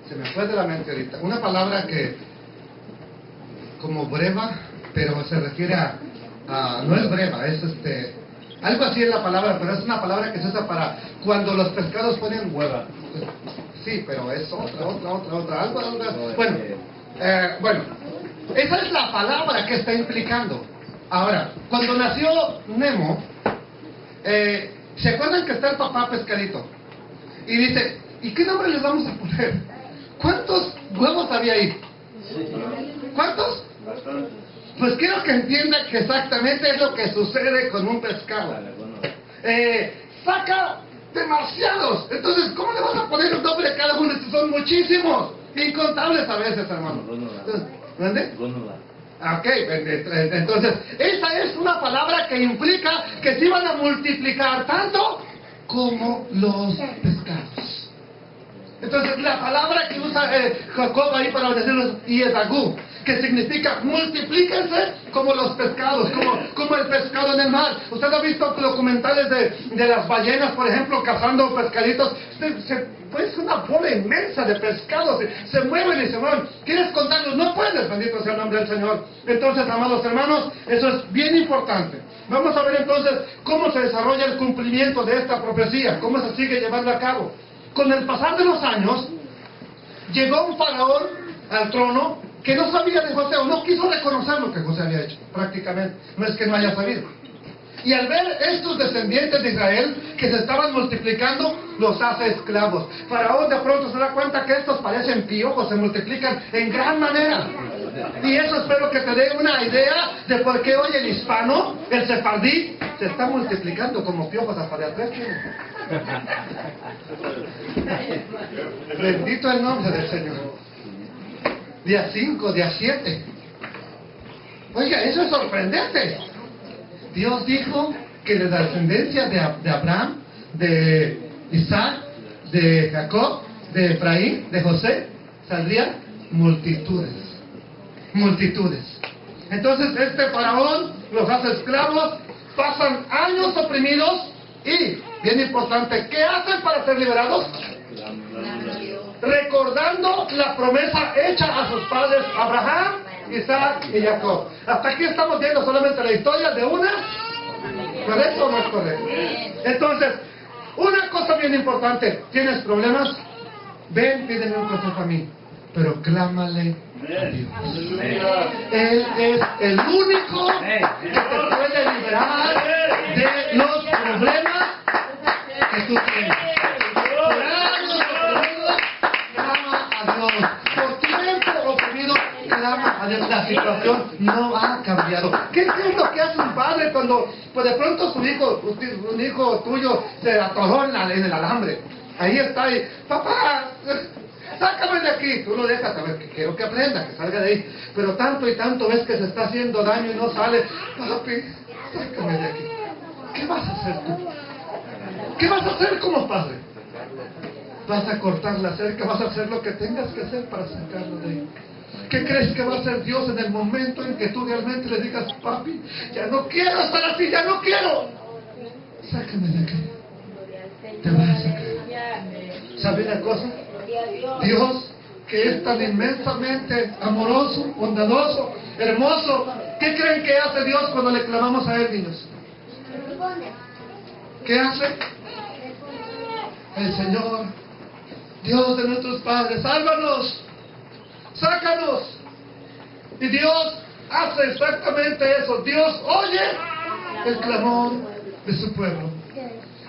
se me fue de la mente ahorita. Una palabra que, como breva, pero se refiere no es breva, es algo así es la palabra, pero es una palabra que se usa para cuando los pescados ponen hueva. Sí, pero es otra, algo. Bueno, esa es la palabra que está implicando. Ahora, cuando nació Nemo, ¿se acuerdan que está el papá pescadito? Y dice, ¿y qué nombre les vamos a poner? ¿Cuántos huevos había ahí? ¿Cuántos? Bastante. Pues quiero que entiendan que exactamente es lo que sucede con un pescado. Saca demasiados. Entonces, ¿cómo le vas a poner un nombre a cada uno? Estos son muchísimos, incontables a veces, hermano. ¿Dónde? Ok, entonces, esa es una palabra que implica que se iban a multiplicar tanto como los pescados. Entonces, la palabra que usa Jacob ahí para decirlos, Yedagú, que significa multiplíquense como los pescados, como el pescado en el mar. Usted ha visto documentales de las ballenas, por ejemplo, cazando pescaditos. Es una bola inmensa de pescados, se mueven y se mueven. ¿Quieres contarlos? No puedes, bendito sea el nombre del Señor. Entonces, amados hermanos, eso es bien importante. Vamos a ver entonces cómo se desarrolla el cumplimiento de esta profecía, cómo se sigue llevando a cabo. Con el pasar de los años, llegó un faraón al trono que no sabía de José, o no quiso reconocer lo que José había hecho, prácticamente. No es que no haya sabido. Y al ver estos descendientes de Israel que se estaban multiplicando, los hace esclavos. Faraón de pronto se da cuenta que estos parecen piojos, se multiplican en gran manera. Y eso espero que te dé una idea de por qué hoy el hispano, el sefardí, se está multiplicando como piojos hasta de atrás. Bendito el nombre del Señor. Día 5, día 7. Oiga, eso es sorprendente. Dios dijo que de la descendencia de Abraham, de Isaac, de Jacob, de Efraín, de José, saldrían multitudes. Multitudes. Entonces este faraón los hace esclavos, pasan años oprimidos y, bien importante, ¿qué hacen para ser liberados? Recordando la promesa hecha a sus padres Abraham, Isaac y Jacob. Hasta aquí estamos viendo solamente la historia de una. ¿Correcto o no es correcto? Entonces, una cosa bien importante. ¿Tienes problemas? Ven, pídeme un consejo a mí. Pero clámale a Dios. Él es el único que te puede liberar de los problemas que tú tienes. Clama a Dios. Por tiempo oprimido, clama a Dios. La situación no ha cambiado. ¿Qué es lo que hace un padre cuando pues de pronto un hijo tuyo se atoró en el alambre? Ahí está y, papá, sácame de aquí. Tú lo dejas, a ver, que quiero que aprenda, que salga de ahí. Pero tanto y tanto ves que se está haciendo daño y no sale. Papi, sácame de aquí. ¿Qué vas a hacer tú? ¿Qué vas a hacer como padre? Vas a cortar la cerca, vas a hacer lo que tengas que hacer para sacarlo de ahí. ¿Qué crees que va a hacer Dios en el momento en que tú realmente le digas, papi, ya no quiero estar así, ya no quiero? Sácame de aquí. Te vas a sacar. ¿Sabe una cosa? Dios, que es tan inmensamente amoroso, bondadoso, hermoso, ¿qué creen que hace Dios cuando le clamamos a Él, niños? ¿Qué hace? El Señor, Dios de nuestros padres, sálvanos, sácanos. Y Dios hace exactamente eso. Dios oye el clamor de su pueblo.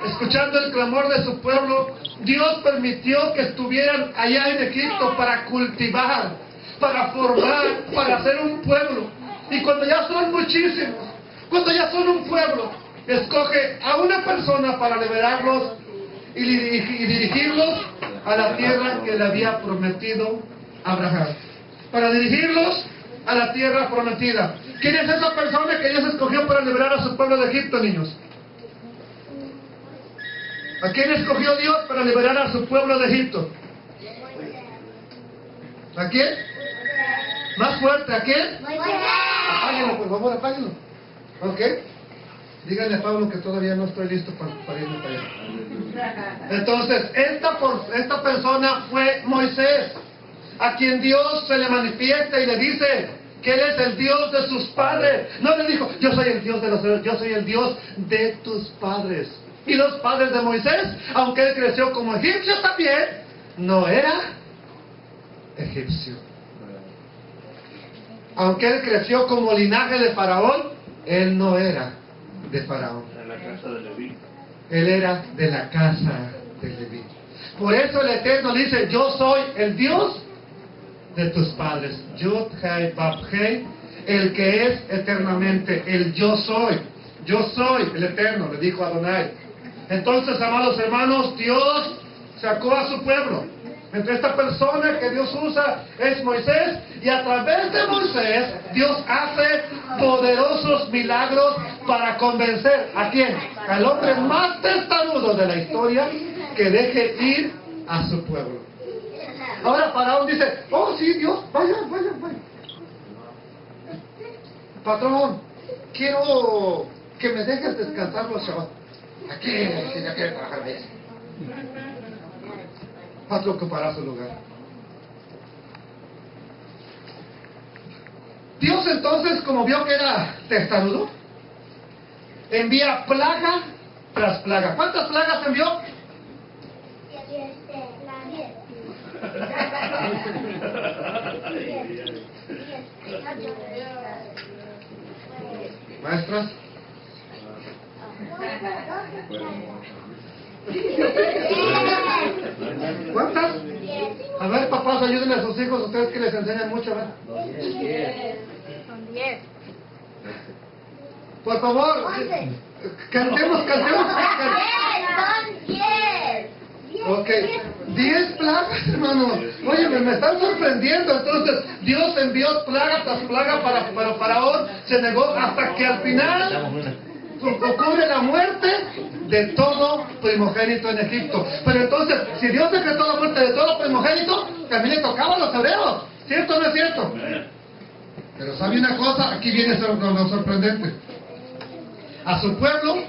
Escuchando el clamor de su pueblo, Dios permitió que estuvieran allá en Egipto para cultivar, para formar, para hacer un pueblo. Y cuando ya son muchísimos, cuando ya son un pueblo, escoge a una persona para liberarlos y dirigirlos a la tierra que le había prometido Abraham. Para dirigirlos a la tierra prometida. ¿Quién es esa persona que Dios escogió para liberar a su pueblo de Egipto, niños? ¿A quién escogió Dios para liberar a su pueblo de Egipto? ¿A quién? Más fuerte, ¿a quién? Apáguenlo, por favor, apáguenlo. ¿Ok? Díganle a Pablo que todavía no estoy listo para irme para allá. Entonces, esta persona fue Moisés. a quien Dios se le manifiesta y le dice que Él es el Dios de sus padres. No le dijo, yo soy el Dios de los, yo soy el Dios de tus padres. Y los padres de Moisés, aunque él creció como egipcio también, no era egipcio. Aunque él creció como linaje de Faraón, él no era de Faraón. En la casa de Leví. Él era de la casa de Leví. Por eso el Eterno dice, yo soy el Dios de tus padres. Yud, Hei, Vav, Hei, el que es eternamente, el yo soy. Yo soy el Eterno, le dijo Adonai. Entonces, amados hermanos, Dios sacó a su pueblo. Entre esta persona que Dios usa es Moisés, y a través de Moisés Dios hace poderosos milagros para convencer ¿a quién? Al hombre más testarudo de la historia que deje ir a su pueblo. Ahora Faraón dice, oh sí, Dios, vaya. Patrón, quiero que me dejes descansar los Shabbat. Aquí, si ya quiere trabajar bien. Patrón ocupará su lugar. Dios entonces, como vio que era testarudo, envía plaga tras plaga. ¿Cuántas plagas envió? Maestras. ¿Cuántas? A ver, papás, ayúdenle a sus hijos, ustedes que les enseñan mucho, ¿verdad? Son 10. Por favor, cantemos. Son 10. Ok, 10 plagas, hermano. Oye, me están sorprendiendo. Entonces, Dios envió plaga tras plaga para Faraón. Se negó hasta que al final ocurre la muerte de todo primogénito en Egipto. Pero entonces, si Dios decretó la muerte de todo primogénito, también le tocaba a los hebreos. ¿Cierto o no es cierto? Pero ¿sabe una cosa? Aquí viene lo sorprendente. A su pueblo,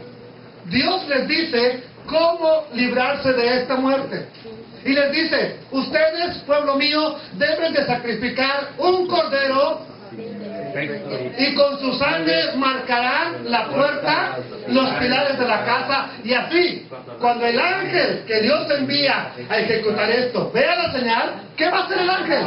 Dios les dice cómo librarse de esta muerte. Y les dice, ustedes, pueblo mío, deben de sacrificar un cordero y con su sangre marcarán la puerta, los pilares de la casa, y así, cuando el ángel que Dios envía a ejecutar esto vea la señal, ¿qué va a hacer el ángel?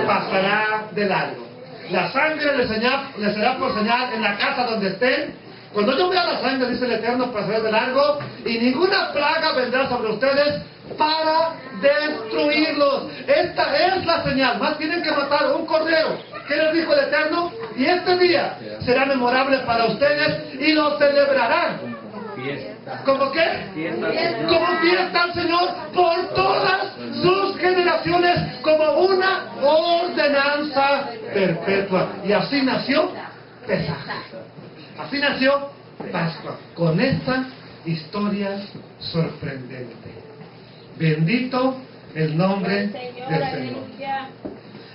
Pasará de largo. La sangre les será por señal en la casa donde estén. Cuando yo vea la sangre, dice el Eterno, pasaré de largo, y ninguna plaga vendrá sobre ustedes para destruirlos. Esta es la señal. Más tienen que matar un cordero. ¿Qué les dijo el Eterno? Y este día será memorable para ustedes y lo celebrarán. ¿Cómo qué? Como fiesta al Señor por todas sus generaciones, como una ordenanza perpetua. Y así nació Pesaj. Así nació Pascua, con esta historia sorprendente. Bendito el nombre del Señor.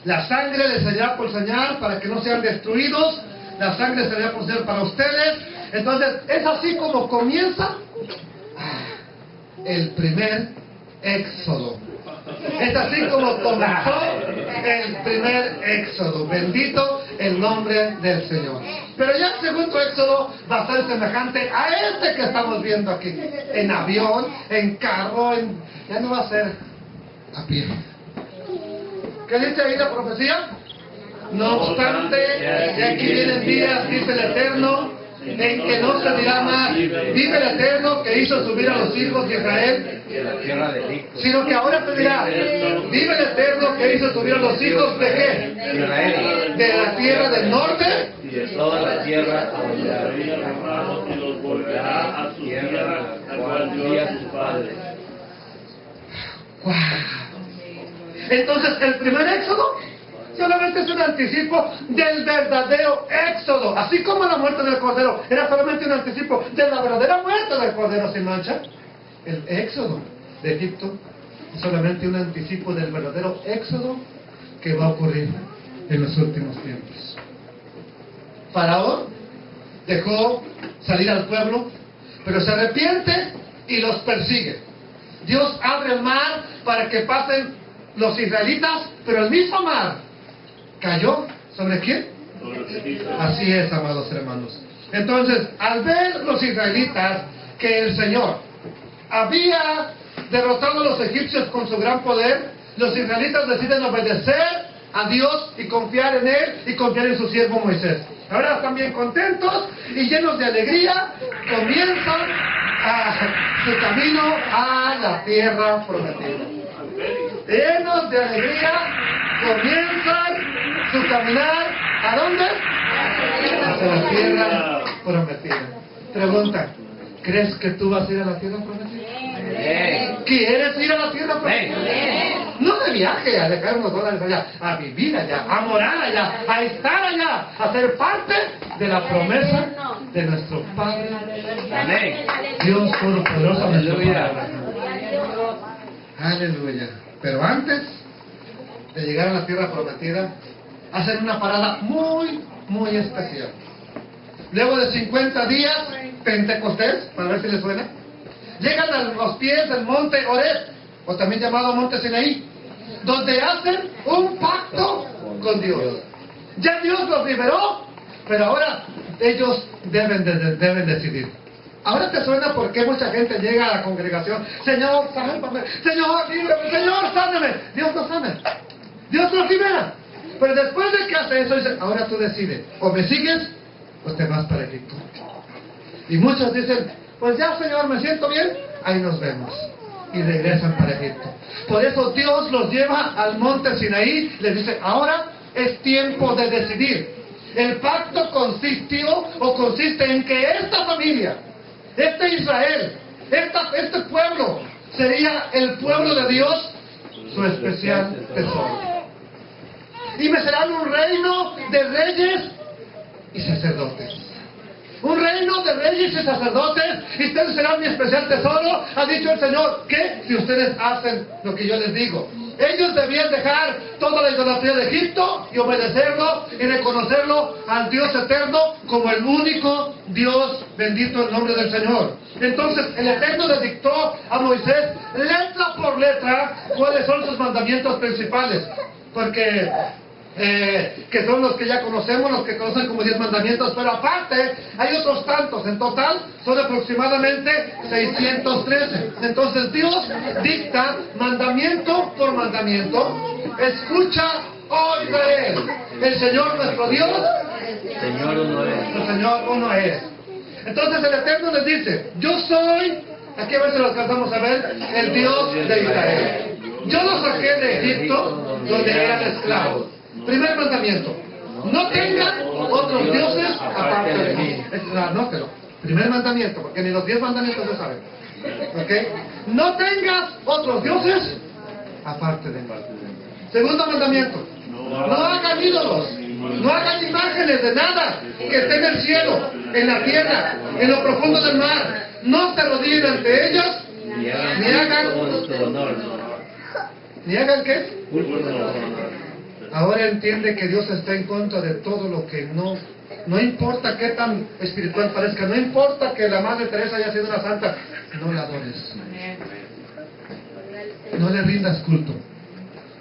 La sangre les será por señal para que no sean destruidos. La sangre será por señal para ustedes. Entonces, es así como comienza el primer éxodo. Es así como comenzó el primer éxodo. Bendito el nombre del Señor. Pero ya el segundo éxodo va a ser semejante a este que estamos viendo aquí. En avión, en carro, ya no va a ser a pie. ¿Qué dice ahí la profecía? No obstante, de aquí vienen días, dice el Eterno, en que no se dirá más, vive el Eterno que hizo subir a los hijos de Israel, sino que ahora se dirá, vive el Eterno que hizo subir a los hijos de ¿qué? De la tierra del norte y de toda la tierra donde había hermanos y los volverá a su tierra, a cual dio a sus padres. ¡Wow! Entonces, el primer éxodo solamente es un anticipo del verdadero éxodo. Así como la muerte del Cordero era solamente un anticipo de la verdadera muerte del Cordero sin mancha, el éxodo de Egipto es solamente un anticipo del verdadero éxodo que va a ocurrir en los últimos tiempos. Faraón dejó salir al pueblo, pero se arrepiente y los persigue. Dios abre el mar para que pasen los israelitas, pero el mismo mar cayó ¿sobre quién? Sobre los egipcios. Así es, amados hermanos. Entonces, al ver los israelitas que el Señor había derrotado a los egipcios con su gran poder, los israelitas deciden obedecer a Dios y confiar en Él y confiar en su siervo Moisés. Ahora están bien contentos y llenos de alegría, comienzan su camino a la tierra prometida. Llenos de alegría, comienzan su caminar, ¿a dónde? Hacia la tierra prometida. Pregunta, ¿crees que tú vas a ir a la tierra prometida? ¿Quieres ir a la tierra prometida? No de viaje, a dejar unos dólares allá, a vivir allá, a morar allá, a estar allá, a ser parte de la promesa de nuestro Padre. Amén. Dios Todopoderoso, nuestro Aleluya. Padre. Aleluya. Pero antes de llegar a la tierra prometida, hacen una parada muy, muy especial. Luego de 50 días, Pentecostés, para ver si les suena, llegan a los pies del monte Horeb, o también llamado monte Sinaí, donde hacen un pacto con Dios. Ya Dios los liberó, pero ahora ellos deben decidir. Ahora te suena por qué mucha gente llega a la congregación: Señor, sálvame, Señor, líbrame, Señor, sáname. Dios no sana, Dios nos libera. Pero después de que hace eso, dice: ahora tú decides, o me sigues o te vas para Egipto. Y muchos dicen: pues ya, Señor, me siento bien, ahí nos vemos. Y regresan para Egipto. Por eso Dios los lleva al monte Sinaí, les dice: ahora es tiempo de decidir. El pacto consiste en que esta familia, este Israel, este pueblo, sería el pueblo de Dios, su especial tesoro. Y me serán un reino de reyes y sacerdotes. Un reino de reyes y sacerdotes, y ustedes serán mi especial tesoro, ha dicho el Señor. ¿Qué? Si ustedes hacen lo que yo les digo. Ellos debían dejar toda la idolatría de Egipto y obedecerlo y reconocerlo al Dios eterno como el único Dios, bendito el nombre del Señor. Entonces el Eterno le dictó a Moisés letra por letra cuáles son sus mandamientos principales, porque que son los que ya conocemos, los que conocen como 10 mandamientos, pero aparte hay otros tantos. En total son aproximadamente 613. Entonces Dios dicta mandamiento por mandamiento. Escucha, oh Israel, el Señor nuestro Dios, Señor uno es. el Señor uno es. Entonces el Eterno les dice: yo soy, aquí a ver si lo alcanzamos a ver, el Dios de Israel. Yo los saqué de Egipto, donde eran esclavos. Primer mandamiento: no tengan otros dioses aparte de mí. Anótelo. Primer mandamiento, porque ni los 10 mandamientos se saben. ¿Ok? No tengas otros dioses aparte de mí. Segundo mandamiento: no hagan ídolos, no hagan imágenes de nada que esté en el cielo, en la tierra, en lo profundo del mar. No se arrodillen ante ellos, ni hagan ¿ni hagan qué? Ahora entiende que Dios está en contra de todo lo que no importa qué tan espiritual parezca, no importa que la Madre Teresa haya sido una santa, no la adores. No le rindas culto,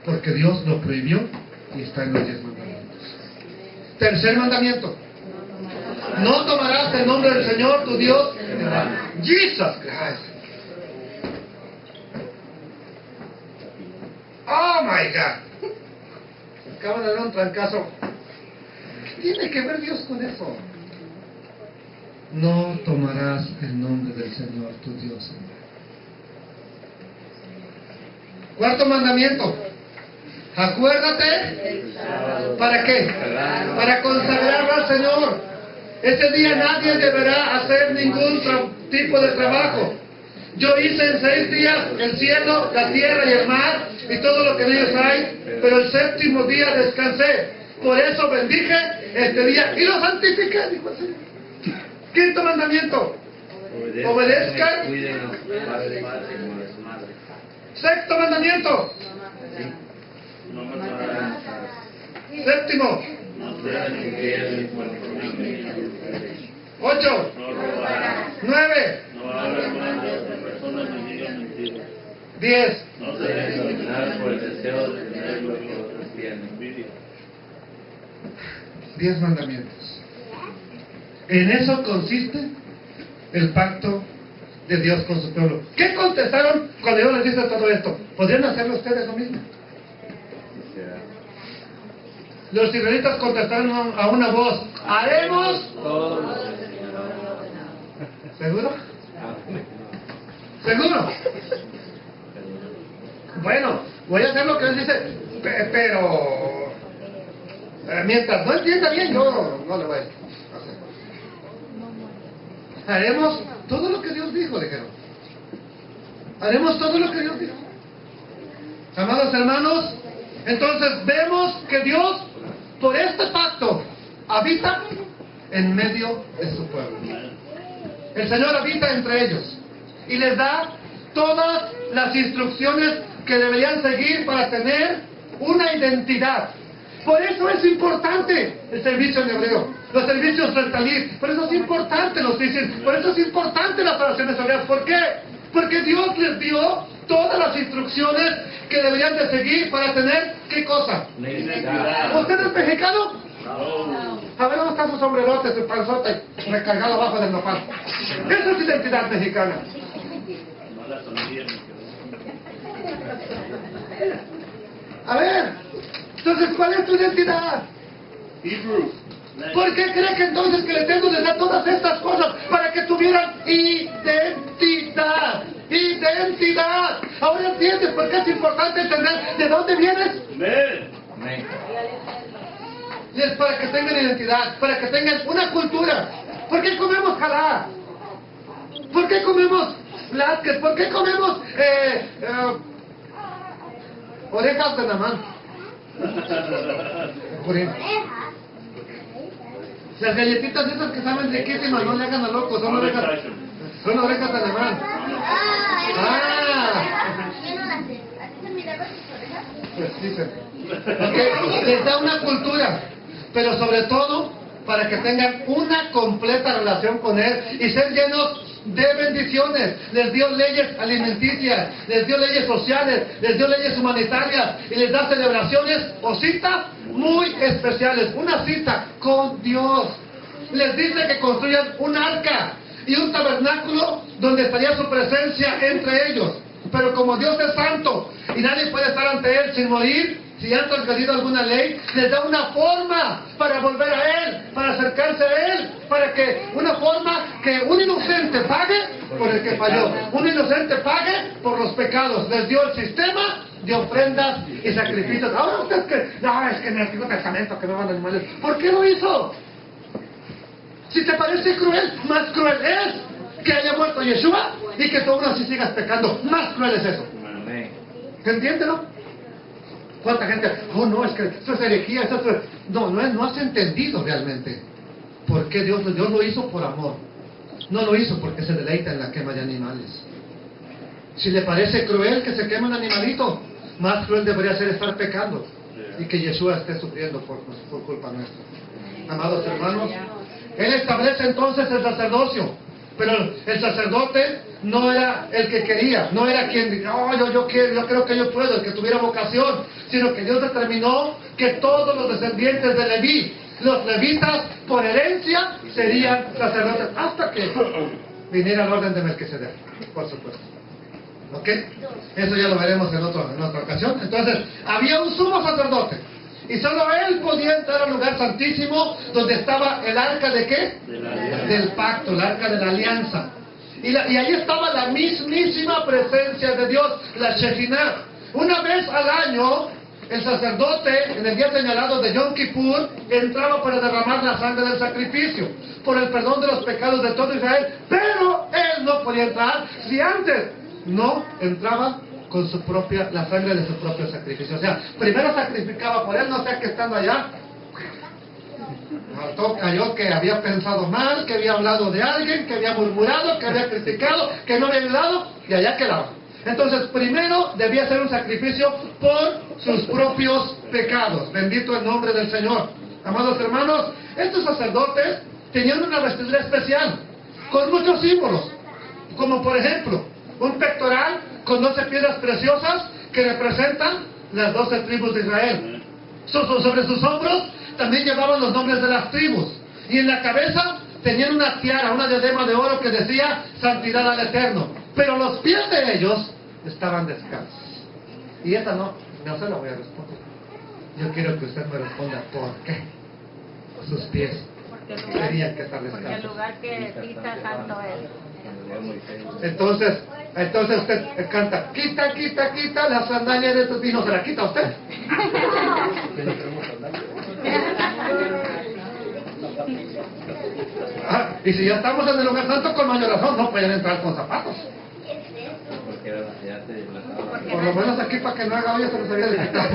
porque Dios lo prohibió y está en los 10 mandamientos. Tercer mandamiento: no tomarás el nombre del Señor tu Dios en vano. Jesus Christ. Oh my God. Acaban de dar un trancazo. ¿Qué tiene que ver Dios con eso? No tomarás el nombre del Señor tu Dios en vano. Cuarto mandamiento: acuérdate. ¿Para qué? Para consagrarlo al Señor. Ese día nadie deberá hacer ningún tipo de trabajo. Yo hice en 6 días el cielo, la tierra y el mar y todo lo que en ellos hay, pero el séptimo día descansé. Por eso bendije este día y lo santifiqué, dijo el Señor. Quinto mandamiento: obedezcan. Sexto mandamiento. No matarás. Séptimo. No serás infiel. 8. No robarás. 9. No hablarás mal de otra persona ni digas mentiras. 10. No Se se dejen dejen dominar por el deseo de tener lo que otros tienen. envidia. 10 mandamientos. En eso consiste el pacto de Dios con su pueblo. ¿Qué contestaron cuando Dios les dice todo esto? ¿Podrían hacerlo ustedes lo mismo? Los israelitas contestaron a una voz: haremos. Todos los ¿Seguro? ¿Seguro? Bueno, voy a hacer lo que él dice, pero mientras no entienda bien, yo no le voy a hacer. Haremos todo lo que Dios dijo, dijeron. Haremos todo lo que Dios dijo. Amados hermanos, entonces vemos que Dios, por este pacto, habita en medio de su pueblo. El Señor habita entre ellos y les da todas las instrucciones que deberían seguir para tener una identidad. Por eso es importante el servicio en hebreo, los servicios del talit. Por eso es importante los tisis, por eso es importante las oraciones hebreas. ¿Por qué? Porque Dios les dio todas las instrucciones que deberían de seguir para tener, ¿qué cosa? ¿Usted es mexicano? No. A ver, ¿dónde está su sombrerote, su panzota recargado abajo del nopal? Esa es identidad mexicana. Mala sonrisa. A ver, entonces, ¿cuál es tu identidad? Hebrew. ¿Por qué cree que entonces que el Eterno les da todas estas cosas para que tuvieran identidad? Identidad. Ahora entiendes por qué es importante entender de dónde vienes. Amén. Amén. Y es para que tengan identidad, para que tengan una cultura. ¿Por qué comemos jalá? ¿Por qué comemos lasques? ¿Por qué comemos orejas de namán? Las galletitas esas que saben riquísimas, no le hagan a locos, son orejas de namán. Yo no las sé. ¿A ti se miraron tus orejas? Pues dicen. Porque les da una cultura, pero sobre todo para que tengan una completa relación con Él y ser llenos de bendiciones. Les dio leyes alimenticias, les dio leyes sociales, les dio leyes humanitarias y les da celebraciones o citas muy especiales. Una cita con Dios. Les dice que construyan un arca y un tabernáculo donde estaría su presencia entre ellos. Pero como Dios es santo y nadie puede estar ante Él sin morir, si han transgredido alguna ley, les da una forma para volver a Él, para acercarse a Él, para que una forma que un inocente pague por el que falló, un inocente pague por los pecados. Les dio el sistema de ofrendas y sacrificios. Ahora usted que, no, es que en el Antiguo Testamento que no van animales. ¿Por qué lo hizo? Si te parece cruel, más cruel es que haya muerto Yeshua y que tú aún así sigas pecando. Más cruel es eso. Amén. ¿Entiéndelo? ¿Cuánta gente? Oh, no, es que eso es herejía, eso es... No has entendido realmente por qué Dios lo hizo por amor. No lo hizo porque se deleita en la quema de animales. Si le parece cruel que se queme un animalito, más cruel debería ser estar pecando y que Yeshua esté sufriendo por culpa nuestra. Amados hermanos, Él establece entonces el sacerdocio, pero el sacerdote no era el que quería, no era quien dijo, oh, yo creo que yo puedo, el que tuviera vocación, sino que Dios determinó que todos los descendientes de Leví, los levitas por herencia, serían sacerdotes hasta que viniera el orden de Melquisedec, por supuesto. ¿Ok? Eso ya lo veremos en otra ocasión. Entonces, había un sumo sacerdote y solo él podía entrar al lugar santísimo donde estaba el arca de ¿qué? Del pacto, el arca de la alianza. Y ahí estaba la mismísima presencia de Dios, la Shekinah. Una vez al año, el sacerdote, en el día señalado de Yom Kippur, entraba para derramar la sangre del sacrificio, por el perdón de los pecados de todo Israel, pero él no podía entrar si antes no entraba con la sangre de su propio sacrificio. O sea, primero sacrificaba por él, no sea que estando allá, cayó que había pensado mal, que había hablado de alguien, que había murmurado, que había criticado, que no había ayudado, y allá quedaba. Entonces, primero debía hacer un sacrificio por sus propios pecados. Bendito el nombre del Señor. Amados hermanos, estos sacerdotes tenían una vestidura especial, con muchos símbolos, como por ejemplo, un pectoral con 12 piedras preciosas que representan las 12 tribus de Israel. Sobre sus hombros también llevaban los nombres de las tribus. Y en la cabeza tenían una tiara, una diadema de oro que decía santidad al Eterno. Pero los pies de ellos estaban descalzos. Y esta no se la voy a responder. Yo quiero que usted me responda por qué sus pies querían que estar Porque el descalzos. lugar que quita santo es. Entonces usted canta, quita, quita, quita la sandalia de tus pies. ¿Se la quita usted? Y si ya estamos en el lugar santo, con mayor razón no pueden entrar con zapatos. Por lo menos aquí para que no haga hoyo se los había de quitar.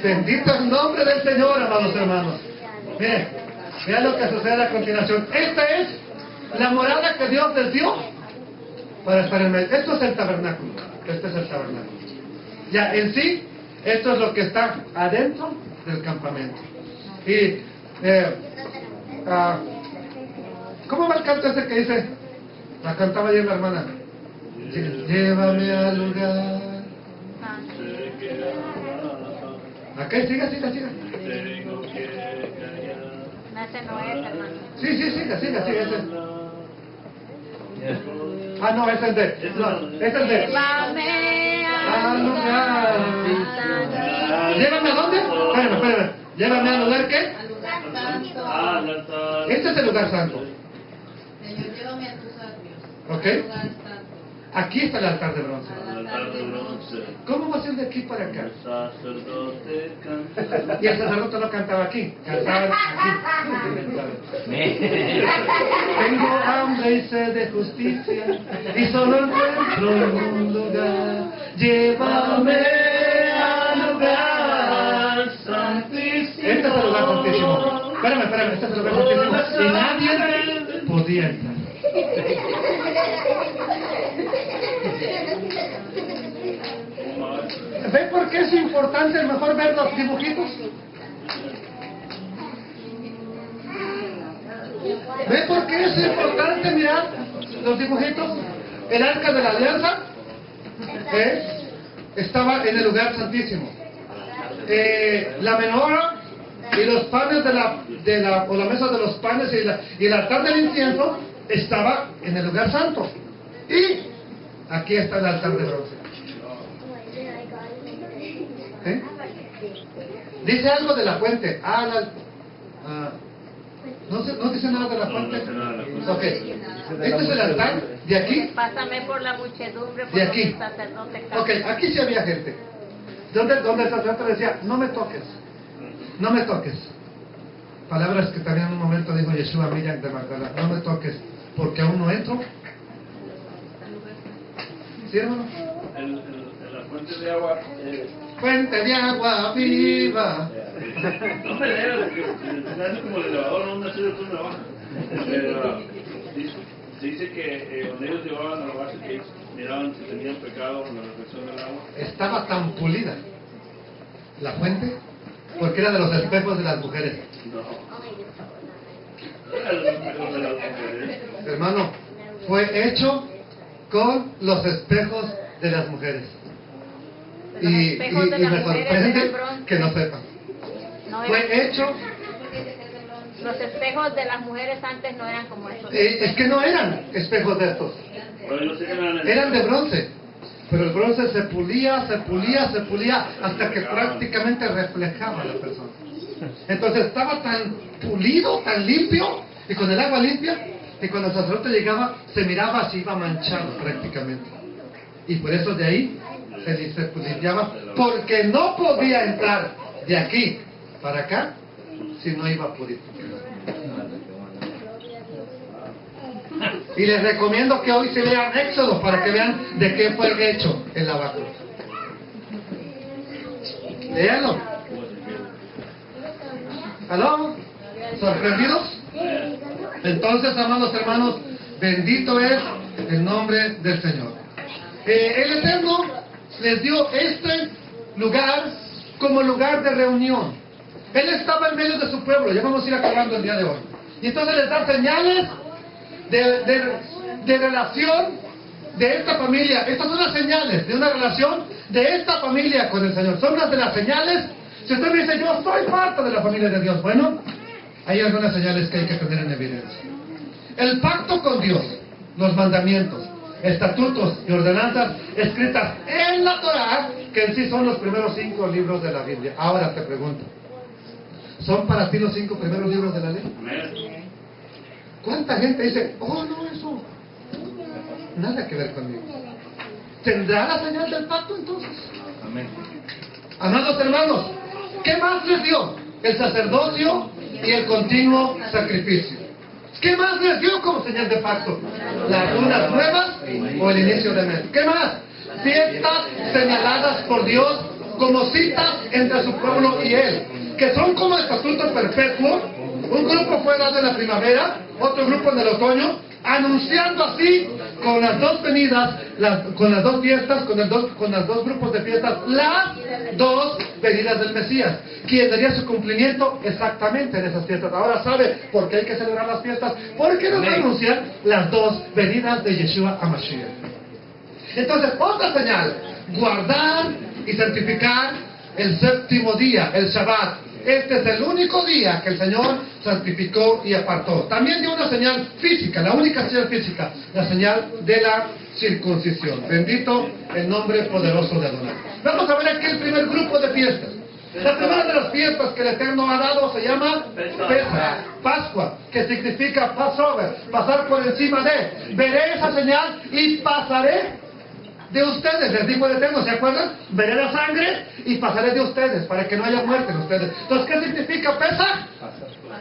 Bendito el nombre del Señor, amados hermanos. Miren, vean lo que sucede a continuación. Esta es la morada que Dios les dio para estar en medio. Esto es el tabernáculo. Este es el tabernáculo. Ya, en sí, esto es lo que está adentro del campamento. Y, ¿cómo va el canto ese que dice? La cantaba ayer la hermana. Llévame al lugar. ¿A qué? Siga. No, ese no es, hermano. Sí, siga. Ese. No, ese es de. No, ese es de. Llévame Al lugar. ¿Llévame a dónde? Espérame. ¿Llévame al lugar qué? Este es el lugar santo. Señor, llévame a tus atrios. ¿Ok? Al lugar santo. Aquí está el altar de bronce. ¿Cómo va a ser de aquí para acá? Y el sacerdote no cantaba aquí, cantaba aquí. Tengo hambre y sed de justicia y solo encuentro un lugar. Llévame al lugar santísimo. Este es el lugar santísimo. Espérame, este es el lugar santísimo. Y nadie podía entrar. ¿Ve por qué es importante mejor ver los dibujitos? ¿Ve por qué es importante mirar los dibujitos? El arca de la alianza estaba en el lugar santísimo. La menorá y los panes o la mesa de los panes y el altar del incienso estaba en el lugar santo. Y aquí está el altar de bronce. Dice algo de la fuente. No dice nada de la fuente. Ok. Este es el altar de aquí. Pásame por la muchedumbre, por De aquí. el sacerdote canta. Ok, aquí sí había gente. Donde el sacerdote decía, no me toques. Palabras que también en un momento dijo Yeshua a Miriam de Magdala, no me toques, porque aún no entro. ¿Sí, hermano? La fuente de agua. Fuente de agua viva. No me leas, porque es como el elevador, no me sirve tú me baja. Pero se dice que cuando ellos llevaban a la base, que miraban si tenían pecado en la reflexión del agua. Estaba tan pulida la fuente, porque era de los espejos de las mujeres. No. Era los espejos de las mujeres. Hermano, fue hecho con los espejos de las mujeres. Los Y espejos de me las mujeres sorprende eran bronce. que no sepan. No Fue eran- hecho, Los espejos de las mujeres antes no eran como esos. es que no eran espejos de estos, Pero yo sé que eran de bronce. Pero el bronce se pulía hasta que prácticamente reflejaba a la persona. Entonces estaba tan pulido, tan limpio, y con el agua limpia, que cuando el sacerdote llegaba, se miraba así, iba manchado prácticamente. Y por eso de ahí se limpiaba, porque no podía entrar de aquí para acá si no iba purificado. Y les recomiendo que hoy se lean Éxodo para que vean de qué fue hecho el lavacro. Léanlo. ¿Aló? ¿Sorprendidos? Entonces, amados hermanos, bendito es el nombre del Señor. El Eterno les dio este lugar como lugar de reunión. Él estaba en medio de su pueblo. Ya vamos a ir acabando el día de hoy. Y entonces les da señales de relación de esta familia. Estas son las señales de una relación de esta familia con el Señor. Son unas de las señales. Si usted me dice, yo soy parte de la familia de Dios, bueno, hay algunas señales que hay que tener en evidencia. El pacto con Dios, los mandamientos, estatutos y ordenanzas escritas en la Torá, que en sí son los primeros 5 libros de la Biblia. Ahora te pregunto, ¿son para ti los 5 primeros libros de la ley? ¿Cuánta gente dice, oh no, eso nada que ver conmigo? ¿Tendrá la señal del pacto entonces? Amén. Amados hermanos, ¿qué más les dio? El sacerdocio y el continuo sacrificio. ¿Qué más les dio como señal de pacto? Las lunas nuevas o el inicio de mes. ¿Qué más? Fiestas señaladas por Dios como citas entre su pueblo y Él, que son como estatutos perpetuos. Un grupo fue dado en la primavera, otro grupo en el otoño, anunciando así con las dos venidas, con las dos fiestas, con los dos grupos de fiestas, las dos venidas del Mesías, quien daría su cumplimiento exactamente en esas fiestas. Ahora sabe por qué hay que celebrar las fiestas, porque nos anuncian las dos venidas de Yeshua a Mashiach. Entonces, otra señal, guardar y santificar el séptimo día, el Shabbat. Este es el único día que el Señor santificó y apartó. También dio una señal física, la única señal física, la señal de la circuncisión. Bendito el nombre poderoso de Adonai. Vamos a ver aquí el primer grupo de fiestas. La primera de las fiestas que el Eterno ha dado se llama Pesach, Pascua, que significa Passover, pasar por encima de. Veré esa señal y pasaré de ustedes, les dijo el Eterno, ¿se acuerdan? Veré la sangre y pasaré de ustedes, para que no haya muerte en ustedes. Entonces, ¿qué significa Pesach?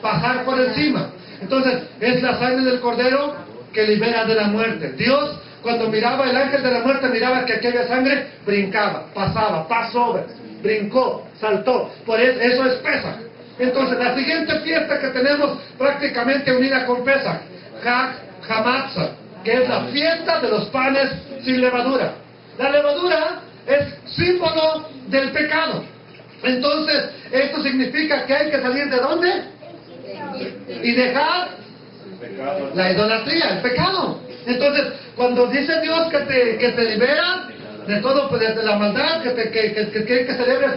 Pasar por encima. Entonces, es la sangre del Cordero que libera de la muerte. Dios, cuando miraba el ángel de la muerte, miraba que aquí había sangre, brincaba, pasaba, Passover, brincó, saltó. Por eso es Pesach. Entonces, la siguiente fiesta que tenemos prácticamente unida con Pesach, Hag Hamatzah, que es la fiesta de los panes sin levadura. La levadura es símbolo del pecado. Entonces, esto significa que hay que salir ¿de dónde? Y dejar la idolatría, el pecado. Entonces, cuando dice Dios que te libera de todo, de la maldad, que quiere que celebres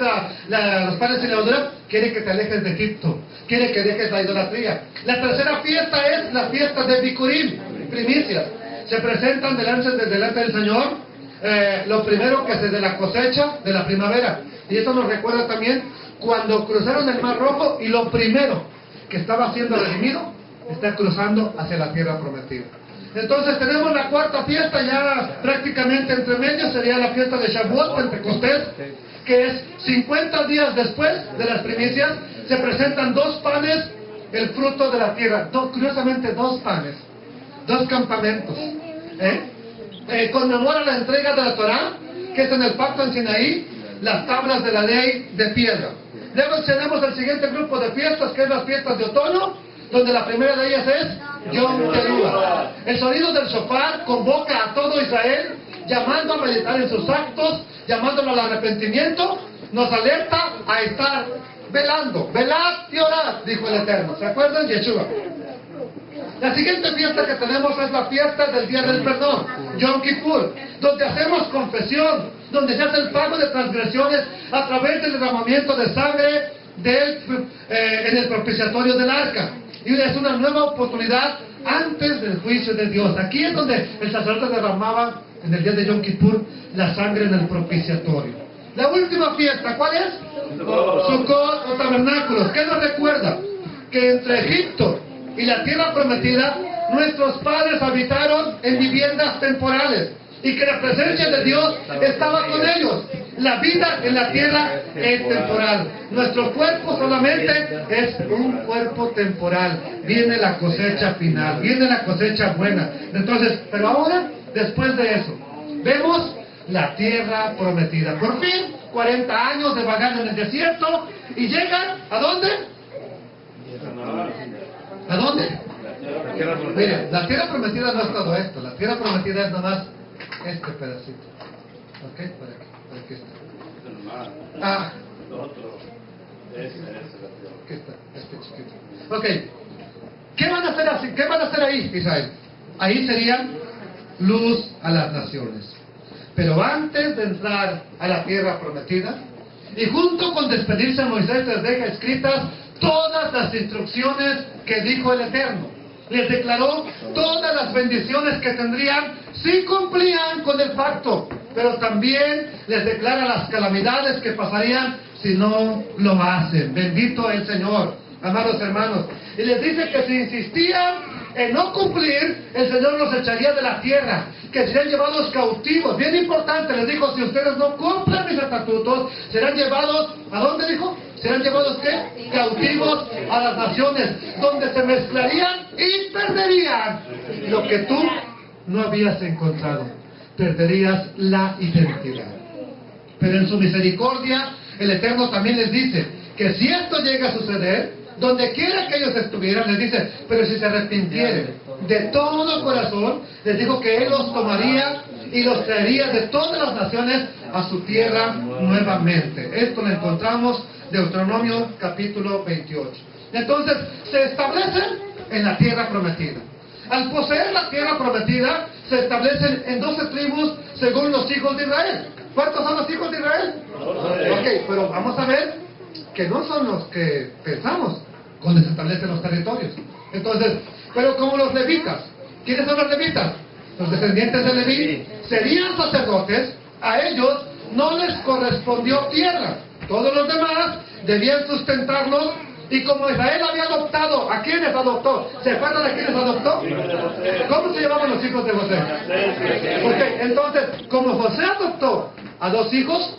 los panes sin levadura, quiere que te alejes de Egipto, quiere que dejes la idolatría. La tercera fiesta es la fiesta de Bikurim, primicias. Se presentan delante del Señor, lo primero que es de la cosecha de la primavera. Y esto nos recuerda también cuando cruzaron el Mar Rojo y lo primero que estaba siendo redimido está cruzando hacia la tierra prometida. Entonces tenemos la cuarta fiesta ya prácticamente entre medio, sería la fiesta de Shavuot, Pentecostés, que es 50 días después de las primicias. Se presentan 2 panes, el fruto de la tierra, curiosamente 2 panes, 2 campamentos. Conmemora la entrega de la Torá, que es en el pacto en Sinaí, las tablas de la ley de piedra. Luego tenemos el siguiente grupo de fiestas, que es las fiestas de otoño, donde la primera de ellas es Yom Teruah. El sonido del shofar convoca a todo Israel, llamando a meditar en sus actos, llamándolo al arrepentimiento, nos alerta a estar velando. Velad y orad, dijo el Eterno. ¿Se acuerdan? Yeshua. La siguiente fiesta que tenemos es la fiesta del Día del Perdón, Yom Kippur, donde hacemos confesión, donde se hace el pago de transgresiones a través del derramamiento de sangre en el propiciatorio del arca. Y es una nueva oportunidad antes del juicio de Dios. Aquí es donde el sacerdote derramaba en el día de Yom Kippur la sangre en el propiciatorio. La última fiesta, ¿cuál es? Sukkot o tabernáculos. ¿Qué nos recuerda? Que entre Egipto y la tierra prometida, nuestros padres habitaron en viviendas temporales y que la presencia de Dios estaba con ellos. La vida en la tierra es temporal. Nuestro cuerpo solamente es un cuerpo temporal. Viene la cosecha final, viene la cosecha buena. Entonces, pero ahora, después de eso, vemos la tierra prometida. Por fin, 40 años de vagar en el desierto y llegan, ¿a dónde? ¿A dónde? Mire, la tierra prometida no es todo esto. La tierra prometida es nomás este pedacito. ¿Ok? Por aquí. Por aquí está. Aquí está, este chiquito. Ok. ¿Qué van a hacer así? ¿Qué van a hacer ahí, Israel? Ahí serían luz a las naciones. Pero antes de entrar a la tierra prometida, y junto con despedirse a Moisés, les deja escritas todas las instrucciones que dijo el Eterno. Les declaró todas las bendiciones que tendrían si cumplían con el pacto, pero también les declara las calamidades que pasarían si no lo hacen. Bendito el Señor, amados hermanos. Y les dice que si insistían en no cumplir, el Señor los echaría de la tierra, que serían llevados cautivos. Bien importante, les dijo, si ustedes no cumplen mis estatutos, serán llevados, ¿a dónde dijo? ¿Serán llevados qué? Cautivos a las naciones, donde se mezclarían y perderían lo que tú no habías encontrado. Perderías la identidad. Pero en su misericordia, el Eterno también les dice que si esto llega a suceder, donde quiera que ellos estuvieran, les dice, pero si se arrepintieren de todo corazón, les dijo que Él los tomaría y los traería de todas las naciones a su tierra nuevamente. Esto lo encontramos en Deuteronomio capítulo 28. Entonces, se establecen en la tierra prometida. Al poseer la tierra prometida, se establecen en 12 tribus según los hijos de Israel. ¿Cuántos son los hijos de Israel? 12. Ok, pero vamos a ver que no son los que pensamos cuando se establecen los territorios. Entonces, pero como los levitas, ¿quiénes son los levitas? Los descendientes de Leví serían sacerdotes, a ellos no les correspondió tierra. Todos los demás debían sustentarlos, y como Israel había adoptado, ¿a quiénes adoptó? ¿Se acuerdan de quiénes adoptó? ¿Cómo se llamaban los hijos de José? Ok, entonces, como José adoptó a 2 hijos,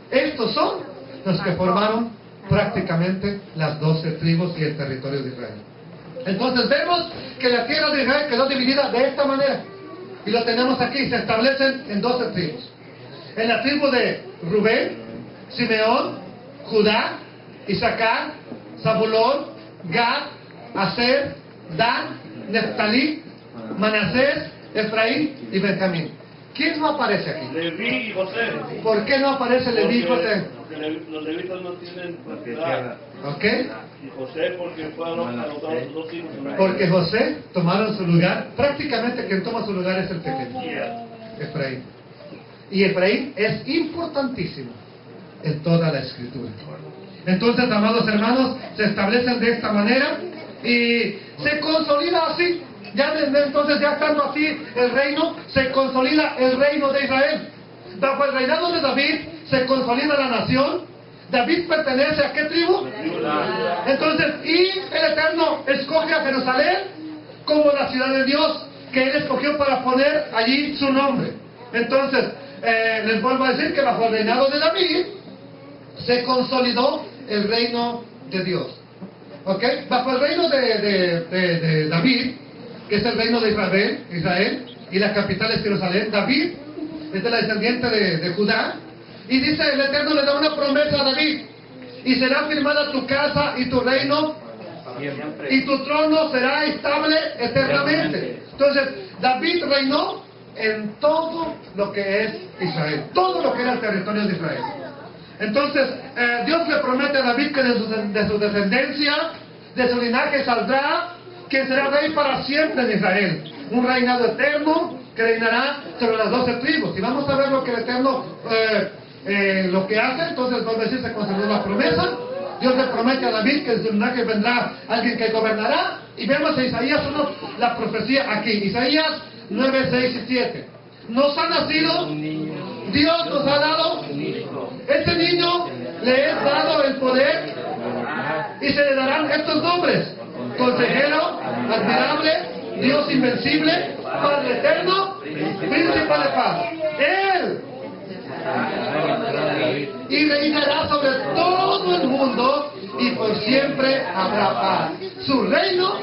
estos son los que formaron prácticamente las 12 tribus y el territorio de Israel. Entonces vemos que la tierra de Israel quedó dividida de esta manera, y lo tenemos aquí, se establecen en 12 tribus. En la tribu de Rubén, Simeón, Judá, Isaacar, Zabulón, Gad, Aser, Dan, Neftalí, Manasés, Efraín y Benjamín. ¿Quién no aparece aquí? Leví y José. ¿Por qué no aparece Leví y José? Porque los levitas no tienen propiedad. ¿Ok? Y José porque fueron adoptados sus 2 hijos. Porque José tomaron su lugar. Prácticamente quien toma su lugar es el pequeño, Efraín. Y Efraín es importantísimo en toda la escritura. Entonces, amados hermanos, se establecen de esta manera y se consolida así. Ya desde entonces, ya estando así el reino, se consolida el reino de Israel. Bajo el reinado de David se consolida la nación. David pertenece a qué tribu? Entonces, y el Eterno escoge a Jerusalén como la ciudad de Dios, que Él escogió para poner allí su nombre. Entonces, les vuelvo a decir que bajo el reinado de David se consolidó el reino de Dios. ¿Ok? Bajo el reino de David, que es el reino de Israel, y la capital es Jerusalén. David es de la descendiente de Judá, y dice el Eterno le da una promesa a David: y será firmada tu casa y tu reino, y tu trono será estable eternamente. Entonces, David reinó en todo lo que es Israel, todo lo que era el territorio de Israel. Entonces, Dios le promete a David que de su descendencia, de su linaje saldrá quien será rey para siempre en Israel, un reinado eterno que reinará sobre las 12 tribus. Y vamos a ver lo que el Eterno lo que hace. Entonces, vuelve a decir, se conservó la promesa. Dios le promete a David que en su linaje vendrá alguien que gobernará. Y vemos en Isaías 1 la profecía aquí, Isaías 9, 6 y 7. Nos ha nacido, Dios nos ha dado, este niño le es dado el poder, y se le darán estos nombres: Consejero, Admirable, Dios Invencible, Padre Eterno, Príncipe de Paz. Él y reinará sobre todo el mundo, y por siempre habrá paz. Su reino,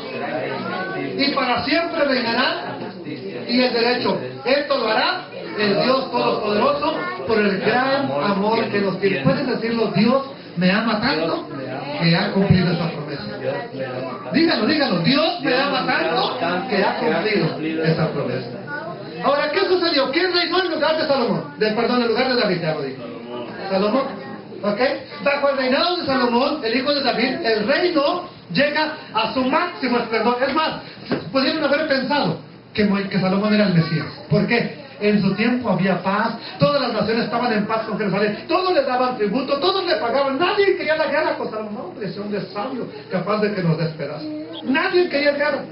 y para siempre reinará, y el derecho. Esto lo hará el Dios Todopoderoso por el gran amor que nos tiene. ¿Puedes decirlo? Dios me ama tanto que ha cumplido esa promesa. Dígalo, dígalo. Dios me ama tanto que ha cumplido esa promesa. Ahora, ¿qué sucedió? ¿Quién reinó en lugar de Salomón? En lugar de David, ya lo dije. Salomón. ¿Ok? Bajo el reinado de Salomón, el hijo de David, el reino llega a su máximo esplendor. Es más, pudieron haber pensado: que Salomón era el Mesías. ¿Por qué? En su tiempo había paz, todas las naciones estaban en paz con Jerusalén, todos le daban tributo, todos le pagaban, nadie quería la guerra con Salomón. No, hombre, ese hombre es sabio, capaz de que nos despedace. Nadie quería guerra.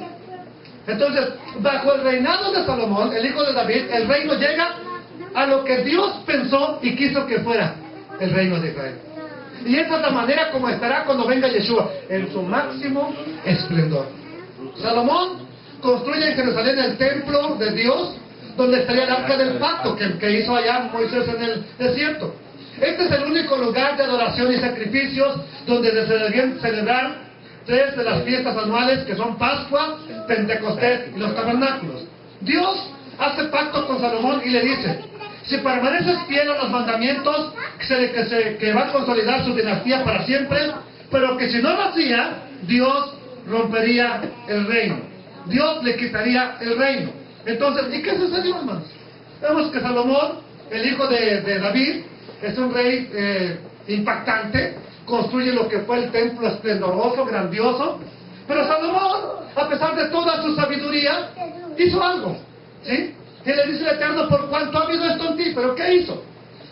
Entonces, bajo el reinado de Salomón, el hijo de David, el reino llega a lo que Dios pensó y quiso que fuera el reino de Israel. Y esa es la manera como estará cuando venga Yeshua, en su máximo esplendor. Salomón construye en Jerusalén el templo de Dios, donde estaría el arca del pacto que hizo allá Moisés en el desierto. Este es el único lugar de adoración y sacrificios donde se debían celebrar 3 de las fiestas anuales, que son Pascua, Pentecostés y los tabernáculos. Dios hace pacto con Salomón y le dice: si permaneces fiel a los mandamientos, que va a consolidar su dinastía para siempre, pero que si no lo hacía, Dios rompería el reino. Dios le quitaría el reino. Entonces, ¿y qué sucedió, hermanos? Vemos que Salomón, el hijo de David, es un rey impactante, construye lo que fue el templo esplendoroso, grandioso, pero Salomón, a pesar de toda su sabiduría, hizo algo, ¿sí? Y le dice el Eterno: por cuanto ha habido esto en ti, ¿pero qué hizo?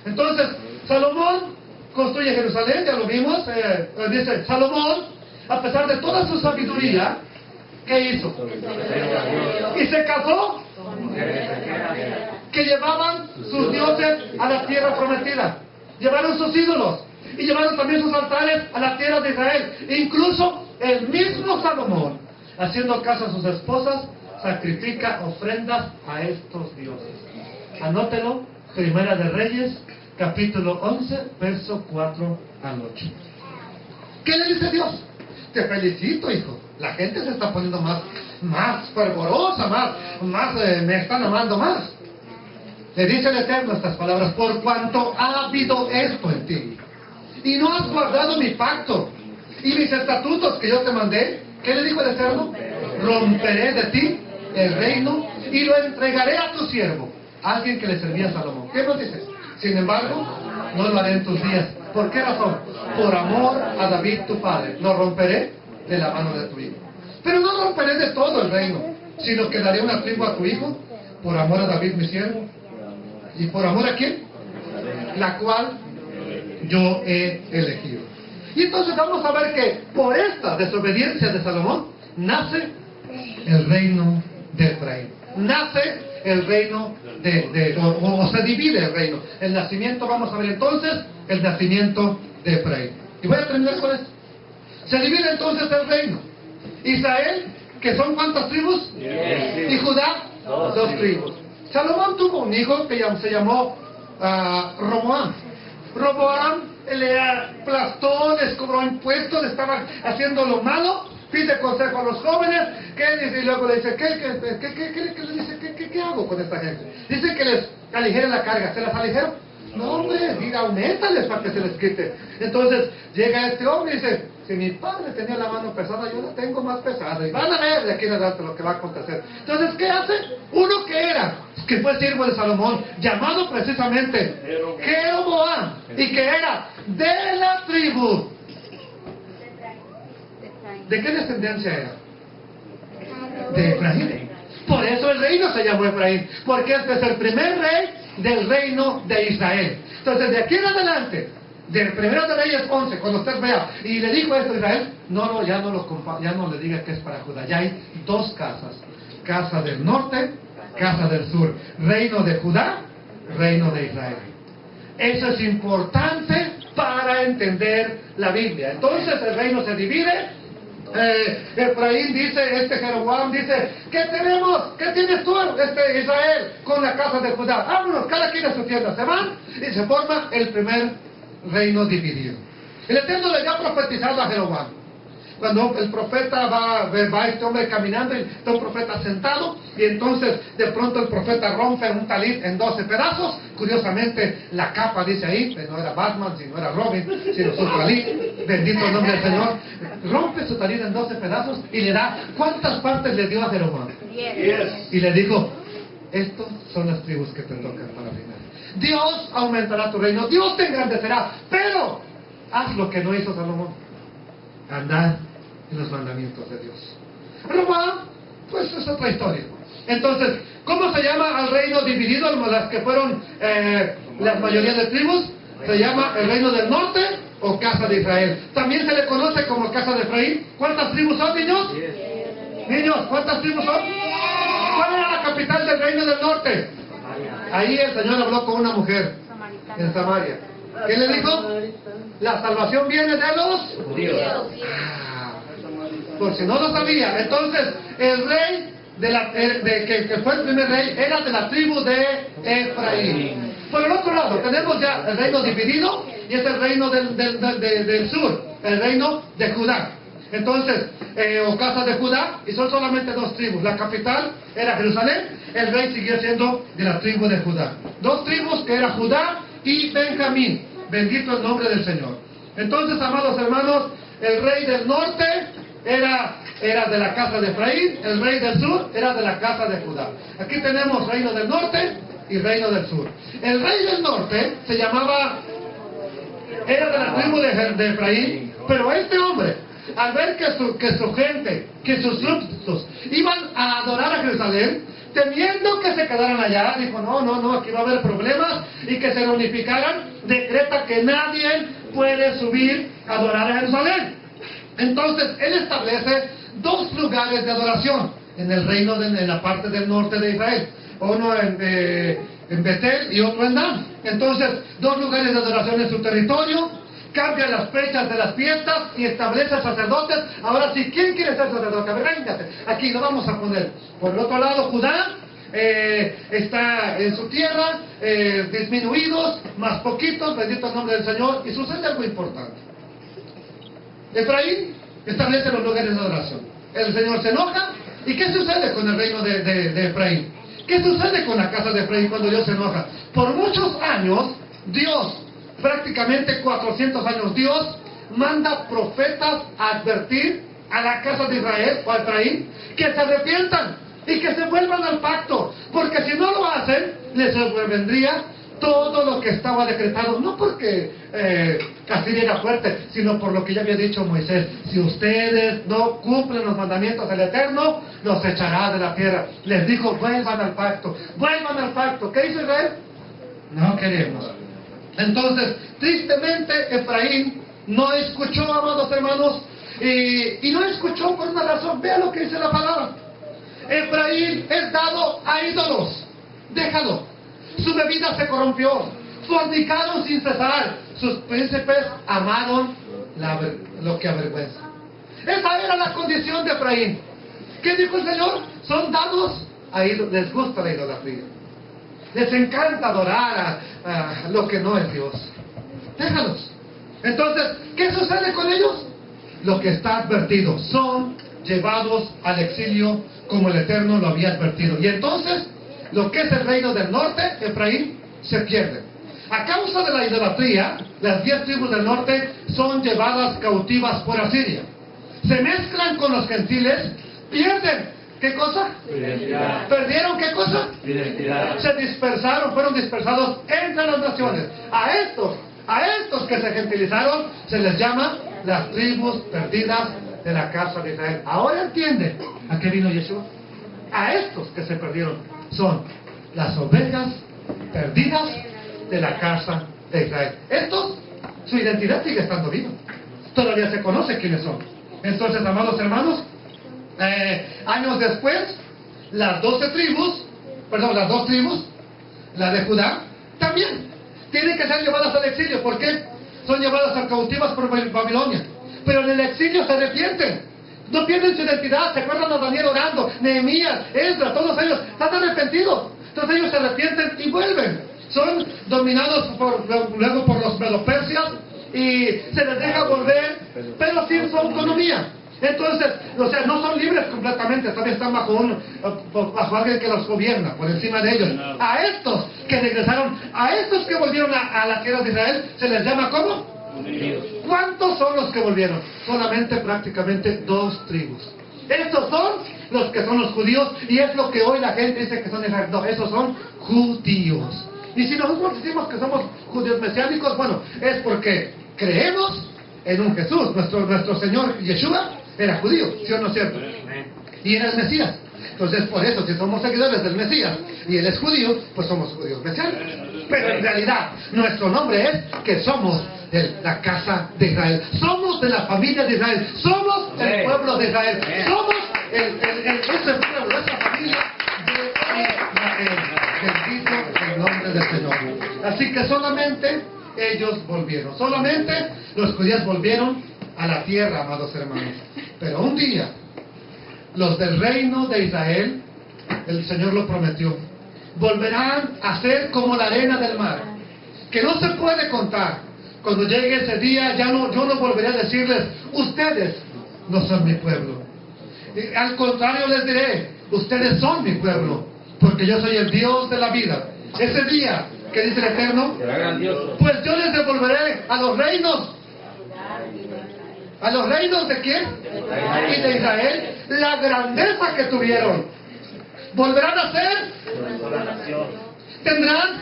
Entonces, Salomón construye Jerusalén, ya lo vimos, dice Salomón, a pesar de toda su sabiduría, ¿qué hizo? Y se casó, que llevaban sus dioses a la tierra prometida, llevaron sus ídolos y llevaron también sus altares a la tierra de Israel. Incluso el mismo Salomón, haciendo caso a sus esposas, sacrifica ofrendas a estos dioses. Anótelo, Primera de Reyes, capítulo 11, verso 4 al 8. ¿Qué le dice Dios? Te felicito, hijo. La gente se está poniendo más fervorosa, me están amando más. Le dice el Eterno estas palabras: por cuanto ha habido esto en ti, y no has guardado mi pacto y mis estatutos que yo te mandé. ¿Qué le dijo el Eterno? Romperé de ti el reino y lo entregaré a tu siervo, alguien que le servía a Salomón. ¿Qué nos dice? Sin embargo, no lo haré en tus días. ¿Por qué razón? Por amor a David tu padre, lo romperé de la mano de tu hijo. Pero no romperé de todo el reino, sino que daré una tribu a tu hijo, por amor a David mi siervo. ¿Y por amor a quién? La cual yo he elegido. Y entonces vamos a ver que por esta desobediencia de Salomón nace el reino de Efraín. Nace el reino o se divide el reino. El nacimiento, vamos a ver entonces, el nacimiento de Efraín. Y voy a terminar con esto. Se divide entonces el reino. Israel, que son ¿cuántas tribus? Y Judá, 2 tribus. Salomón tuvo un hijo que se llamó Roboam. Roboam le aplastó, les cobró impuestos, le estaba haciendo lo malo, pide consejo a los jóvenes, y luego le dice: ¿qué hago con esta gente? Dice que les aligere la carga. ¿Se las aligeró? No, hombre, diga, aumentales para que se les quite. Entonces llega este hombre y dice: si mi padre tenía la mano pesada, yo la tengo más pesada. Y van a ver de aquí en adelante lo que va a acontecer. Entonces, ¿qué hace? Uno que fue siervo de Salomón, llamado precisamente Jeroboam, y que era de la tribu. ¿De qué descendencia era? De Efraín. Por eso el reino se llamó Efraín, porque este es el primer rey del reino de Israel. Entonces, de aquí en adelante, del primero de Reyes 11, cuando usted vea, y le dijo esto a Israel, ya no le diga que es para Judá. Ya hay 2 casas: casa del norte, casa del sur. Reino de Judá, reino de Israel. Eso es importante para entender la Biblia. Entonces el reino se divide. Efraín dice, Jeroboam dice: ¿qué tenemos? ¿Qué tienes tú, Israel, con la casa de Judá? Vámonos, cada quien a su tienda. Se van y se forma el primer reino dividido. El Eterno le había profetizado a Jeroboam. Cuando el profeta va este hombre caminando y está un profeta sentado, y entonces de pronto el profeta rompe un talit en 12 pedazos. Curiosamente, la capa dice ahí, que no era Batman, sino era Robin, sino su talit, bendito el nombre del Señor. Rompe su talit en 12 pedazos y le da, ¿cuántas partes le dio a Jeroboam? 10. Y le dijo: estos son las tribus que te tocan para reinar. Dios aumentará tu reino, Dios te engrandecerá, pero haz lo que no hizo Salomón: andar en los mandamientos de Dios. Roboam pues es otra historia. Entonces, ¿cómo se llama al reino dividido, las que fueron la mayoría de tribus? Se llama el reino del norte o casa de Israel. También se le conoce como casa de Efraín. ¿Cuántas tribus son, niños? Niños, ¿cuántas tribus son? ¿Cuál era la capital del reino del norte? Ahí el Señor habló con una mujer en Samaria. ¿Qué le dijo? La salvación viene de los Judíos. por si no lo sabía. Entonces, el rey que fue el primer rey era de la tribu de Efraín. Por el otro lado, tenemos ya el reino dividido y es el reino del sur, el reino de Judá. Entonces, o casa de Judá, y son solamente dos tribus. La capital era Jerusalén, el rey siguió siendo de la tribu de Judá. Dos tribus que era Judá y Benjamín. Bendito el nombre del Señor. Entonces, amados hermanos, el rey del norte era de la casa de Efraín, el rey del sur era de la casa de Judá. Aquí tenemos reino del norte y reino del sur. El rey del norte se llamaba, era de la tribu de Efraín, pero este hombre, al ver que su gente, que sus súbditos iban a adorar a Jerusalén, temiendo que se quedaran allá, dijo, no, aquí va a haber problemas, y que se reunificaran, decreta que nadie puede subir a adorar a Jerusalén. Entonces, él establece dos lugares de adoración en el reino, en la parte del norte de Israel. Uno en Betel y otro en Dan. Entonces, dos lugares de adoración en su territorio. Cambia las fechas de las fiestas y establece sacerdotes. Ahora sí, ¿quién quiere ser sacerdote? A ver, véngase. Aquí lo vamos a poner. Por el otro lado, Judá está en su tierra, disminuidos, más poquitos, bendito el nombre del Señor. Y sucede algo importante. Efraín establece los lugares de adoración. El Señor se enoja. ¿Y qué sucede con el reino de Efraín? ¿Qué sucede con la casa de Efraín cuando Dios se enoja? Por muchos años, Dios, prácticamente 400 años, Dios manda profetas a advertir a la casa de Israel o a Efraín que se arrepientan y que se vuelvan al pacto, porque si no lo hacen, les sobrevendría todo lo que estaba decretado, no porque Castilla era fuerte, sino por lo que ya había dicho Moisés: si ustedes no cumplen los mandamientos del Eterno, los echará de la tierra. Les dijo, vuelvan al pacto, vuelvan al pacto. ¿Qué hizo Israel? No queremos. Entonces, tristemente, Efraín no escuchó, amados hermanos, y no escuchó por una razón. Vea lo que dice la palabra. Efraín es dado a ídolos. Déjalo. Su bebida se corrompió, fornicaron sin cesar, sus príncipes amaron lo que avergüenza. Esa era la condición de Efraín. ¿Qué dijo el Señor? Son dados a ídolos, les gusta la idolatría, les encanta adorar a lo que no es Dios. Déjalos. Entonces, ¿qué sucede con ellos? Lo que está advertido, son llevados al exilio como el Eterno lo había advertido. Y entonces, lo que es el reino del norte, Efraín, se pierde. A causa de la idolatría, las 10 tribus del norte son llevadas cautivas por Asiria. Se mezclan con los gentiles, pierden. ¿Qué cosa? Identidad. ¿Perdieron qué cosa? Identidad. Se dispersaron, fueron dispersados entre las naciones. A estos que se gentilizaron, se les llama las tribus perdidas de la casa de Israel. Ahora entienden a qué vino Yeshua. A estos que se perdieron son las ovejas perdidas de la casa de Israel. Estos, su identidad sigue estando viva. Todavía se conoce quiénes son. Entonces, amados hermanos, años después, las 2 tribus, la de Judá, también tienen que ser llevadas al exilio. ¿Por qué? Son llevadas a cautivas por Babilonia. Pero en el exilio se arrepienten. No pierden su identidad. ¿Se acuerdan de Daniel orando? Nehemías, Esdras, todos ellos están arrepentidos. Entonces ellos se arrepienten y vuelven. Son dominados luego por los medopersias y se les deja volver, pero sin su autonomía. Entonces, o sea, no son libres completamente, todavía están bajo alguien que los gobierna, por encima de ellos. A estos que regresaron, a estos que volvieron a la tierra de Israel, se les llama ¿cómo? ¿Cuántos son los que volvieron? Solamente prácticamente 2 tribus. Estos son los que son los judíos, y es lo que hoy la gente dice que son Israel. No, esos son judíos. Y si nosotros decimos que somos judíos mesiánicos, bueno, es porque creemos en un Jesús. Nuestro Señor Yeshua era judío, ¿sí o no es cierto? Y era el Mesías. Entonces, por eso, si somos seguidores del Mesías y él es judío, pues somos judíos mesiánicos. Pero en realidad, nuestro nombre es que somos de la casa de Israel. Somos de la familia de Israel. Somos el pueblo de Israel. Somos ese pueblo, esa familia de Israel. Bendito el nombre del Señor. Así que solamente ellos volvieron. Solamente los judíos volvieron a la tierra, amados hermanos. Pero un día, los del reino de Israel, el Señor lo prometió, volverán a ser como la arena del mar, que no se puede contar. Cuando llegue ese día, yo no volveré a decirles, ustedes no son mi pueblo. Al contrario les diré, ustedes son mi pueblo, porque yo soy el Dios de la vida. Ese día, que dice el Eterno, pues yo les devolveré a los reinos. ¿A los reinos de quién? Y de Israel, la grandeza que tuvieron. Volverán a ser, tendrán,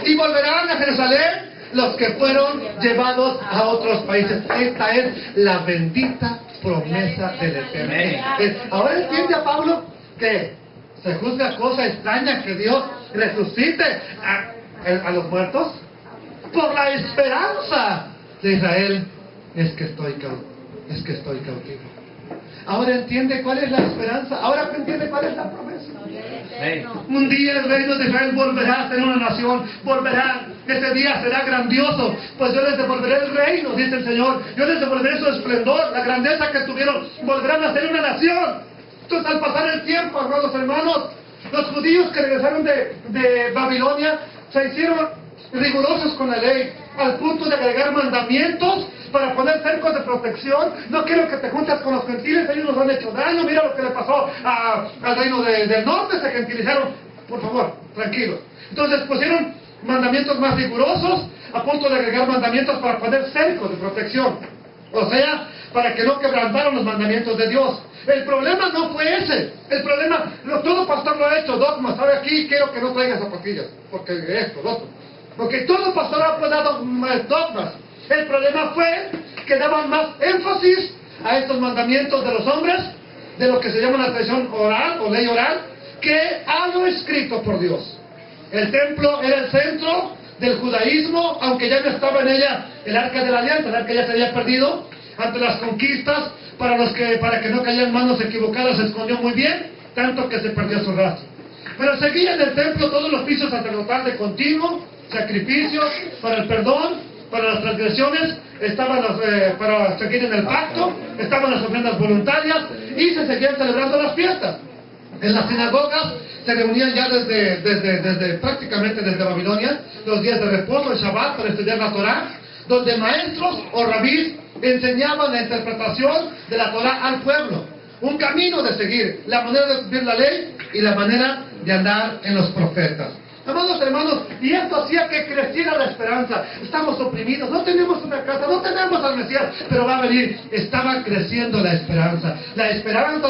y volverán a Jerusalén los que fueron llevados a otros países. Esta es la bendita promesa del Eterno. Ahora entiende a Pablo que se juzga cosa extraña que Dios resucite a los muertos. Por la esperanza de Israel es que estoy cautivo. Ahora entiende cuál es la esperanza. Ahora entiende cuál es la promesa. Un día el reino de Israel volverá a ser una nación. Volverá. Ese día será grandioso. Pues yo les devolveré el reino, dice el Señor. Yo les devolveré su esplendor, la grandeza que tuvieron. Volverán a ser una nación. Entonces, al pasar el tiempo, amados hermanos, los judíos que regresaron de Babilonia se hicieron rigurosos con la ley, al punto de agregar mandamientos para poner cercos de protección. No quiero que te juntes con los gentiles, ellos nos han hecho daño. Mira lo que le pasó al reino del norte, se gentilizaron. Por favor, tranquilos. Entonces pusieron mandamientos más rigurosos, a punto de agregar mandamientos para poner cercos de protección. O sea, para que no quebrantaran los mandamientos de Dios. El problema no fue ese. El problema, todo pastor lo ha hecho, dogmas. Ahora aquí quiero que no traigas zapatillas, porque esto, lo otro. Porque todo pastor ha dado dogmas. El problema fue que daban más énfasis a estos mandamientos de los hombres, de lo que se llama la tradición oral o ley oral, que a lo escrito por Dios. El templo era el centro del judaísmo, aunque ya no estaba en ella el arca de la alianza. El arca ya se había perdido ante las conquistas. Para que no cayeran manos equivocadas, se escondió muy bien, tanto que se perdió su rastro. Pero seguía en el templo todos los oficios sacerdotales de continuo, sacrificios para el perdón, para las transgresiones, estaban para seguir en el pacto, estaban las ofrendas voluntarias y se seguían celebrando las fiestas. En las sinagogas se reunían ya prácticamente desde Babilonia, los días de reposo, el Shabbat, para estudiar la Torá, donde maestros o rabís enseñaban la interpretación de la Torá al pueblo, un camino de seguir, la manera de cumplir la ley y la manera de andar en los profetas. Amados hermanos, y esto hacía que creciera la esperanza. Estamos oprimidos, no tenemos una casa, no tenemos al Mesías, pero va a venir. Estaba creciendo la esperanza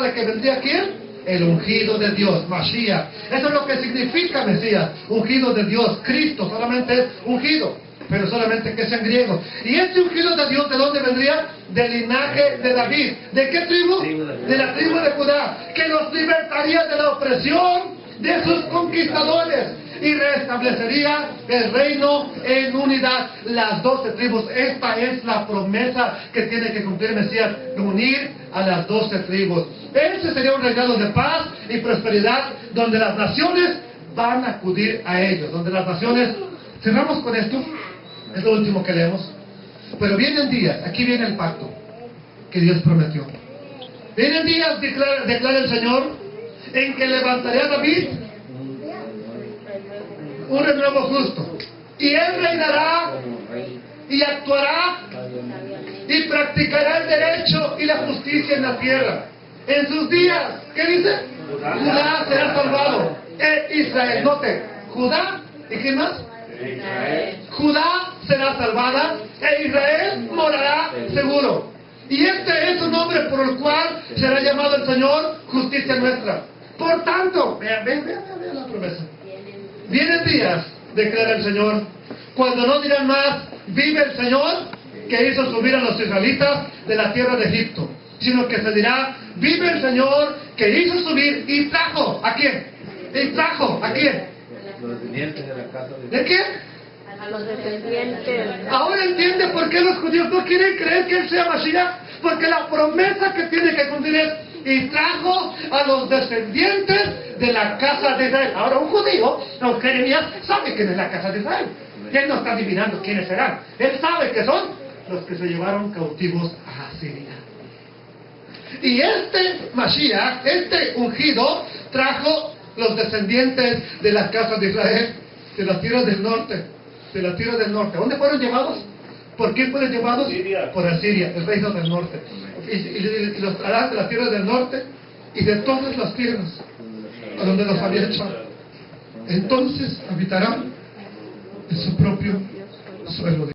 de que vendría ¿quién? El ungido de Dios, Mashiach. Eso es lo que significa Mesías, ungido de Dios. Cristo solamente es ungido, pero solamente que es en griego. Y este ungido de Dios, ¿de dónde vendría? Del linaje de David. ¿De qué tribu? De la tribu de Judá, que los libertaría de la opresión de sus conquistadores y restablecería el reino en unidad. Las 12 tribus, esta es la promesa que tiene que cumplir el Mesías, unir a las 12 tribus. Ese sería un reinado de paz y prosperidad, donde las naciones van a acudir a ellos, donde las naciones... Cerramos con esto, es lo último que leemos. Pero vienen días, aquí viene el pacto que Dios prometió. Vienen días, declara el Señor, en que levantaré a David un renuevo justo, y él reinará y actuará y practicará el derecho y la justicia en la tierra. En sus días, ¿qué dice? Judá será salvado. Israel, note, Judá, ¿y quién más? Judá será salvada e Israel morará seguro. Y este es un nombre por el cual será llamado el Señor justicia nuestra. Por tanto, vean la promesa. Vienen días, declara el Señor, cuando no dirán más, vive el Señor que hizo subir a los israelitas de la tierra de Egipto, sino que se dirá, vive el Señor que hizo subir y trajo, ¿a quién? ¿Y trajo, a quién? Los descendientes de la casa de ¿De quién? A los descendientes. Ahora entiende por qué los judíos no quieren creer que Él sea Mashiach, porque la promesa que tiene que cumplir es, y trajo a los descendientes de la casa de Israel. Ahora un judío, don Jeremías, sabe quién es la casa de Israel. Y él no está adivinando quiénes serán. Él sabe que son los que se llevaron cautivos a Asiria. Y este Mashiach, este ungido, trajo los descendientes de la casa de Israel, de las tierras del norte, de las tierras del norte. ¿A dónde fueron llevados? ¿Por quién fueron llevados? Asiria. Por Asiria, el reino del norte. Y los traerán de las tierras del norte y de todas las tierras a donde los había echado. Entonces habitarán en su propio suelo.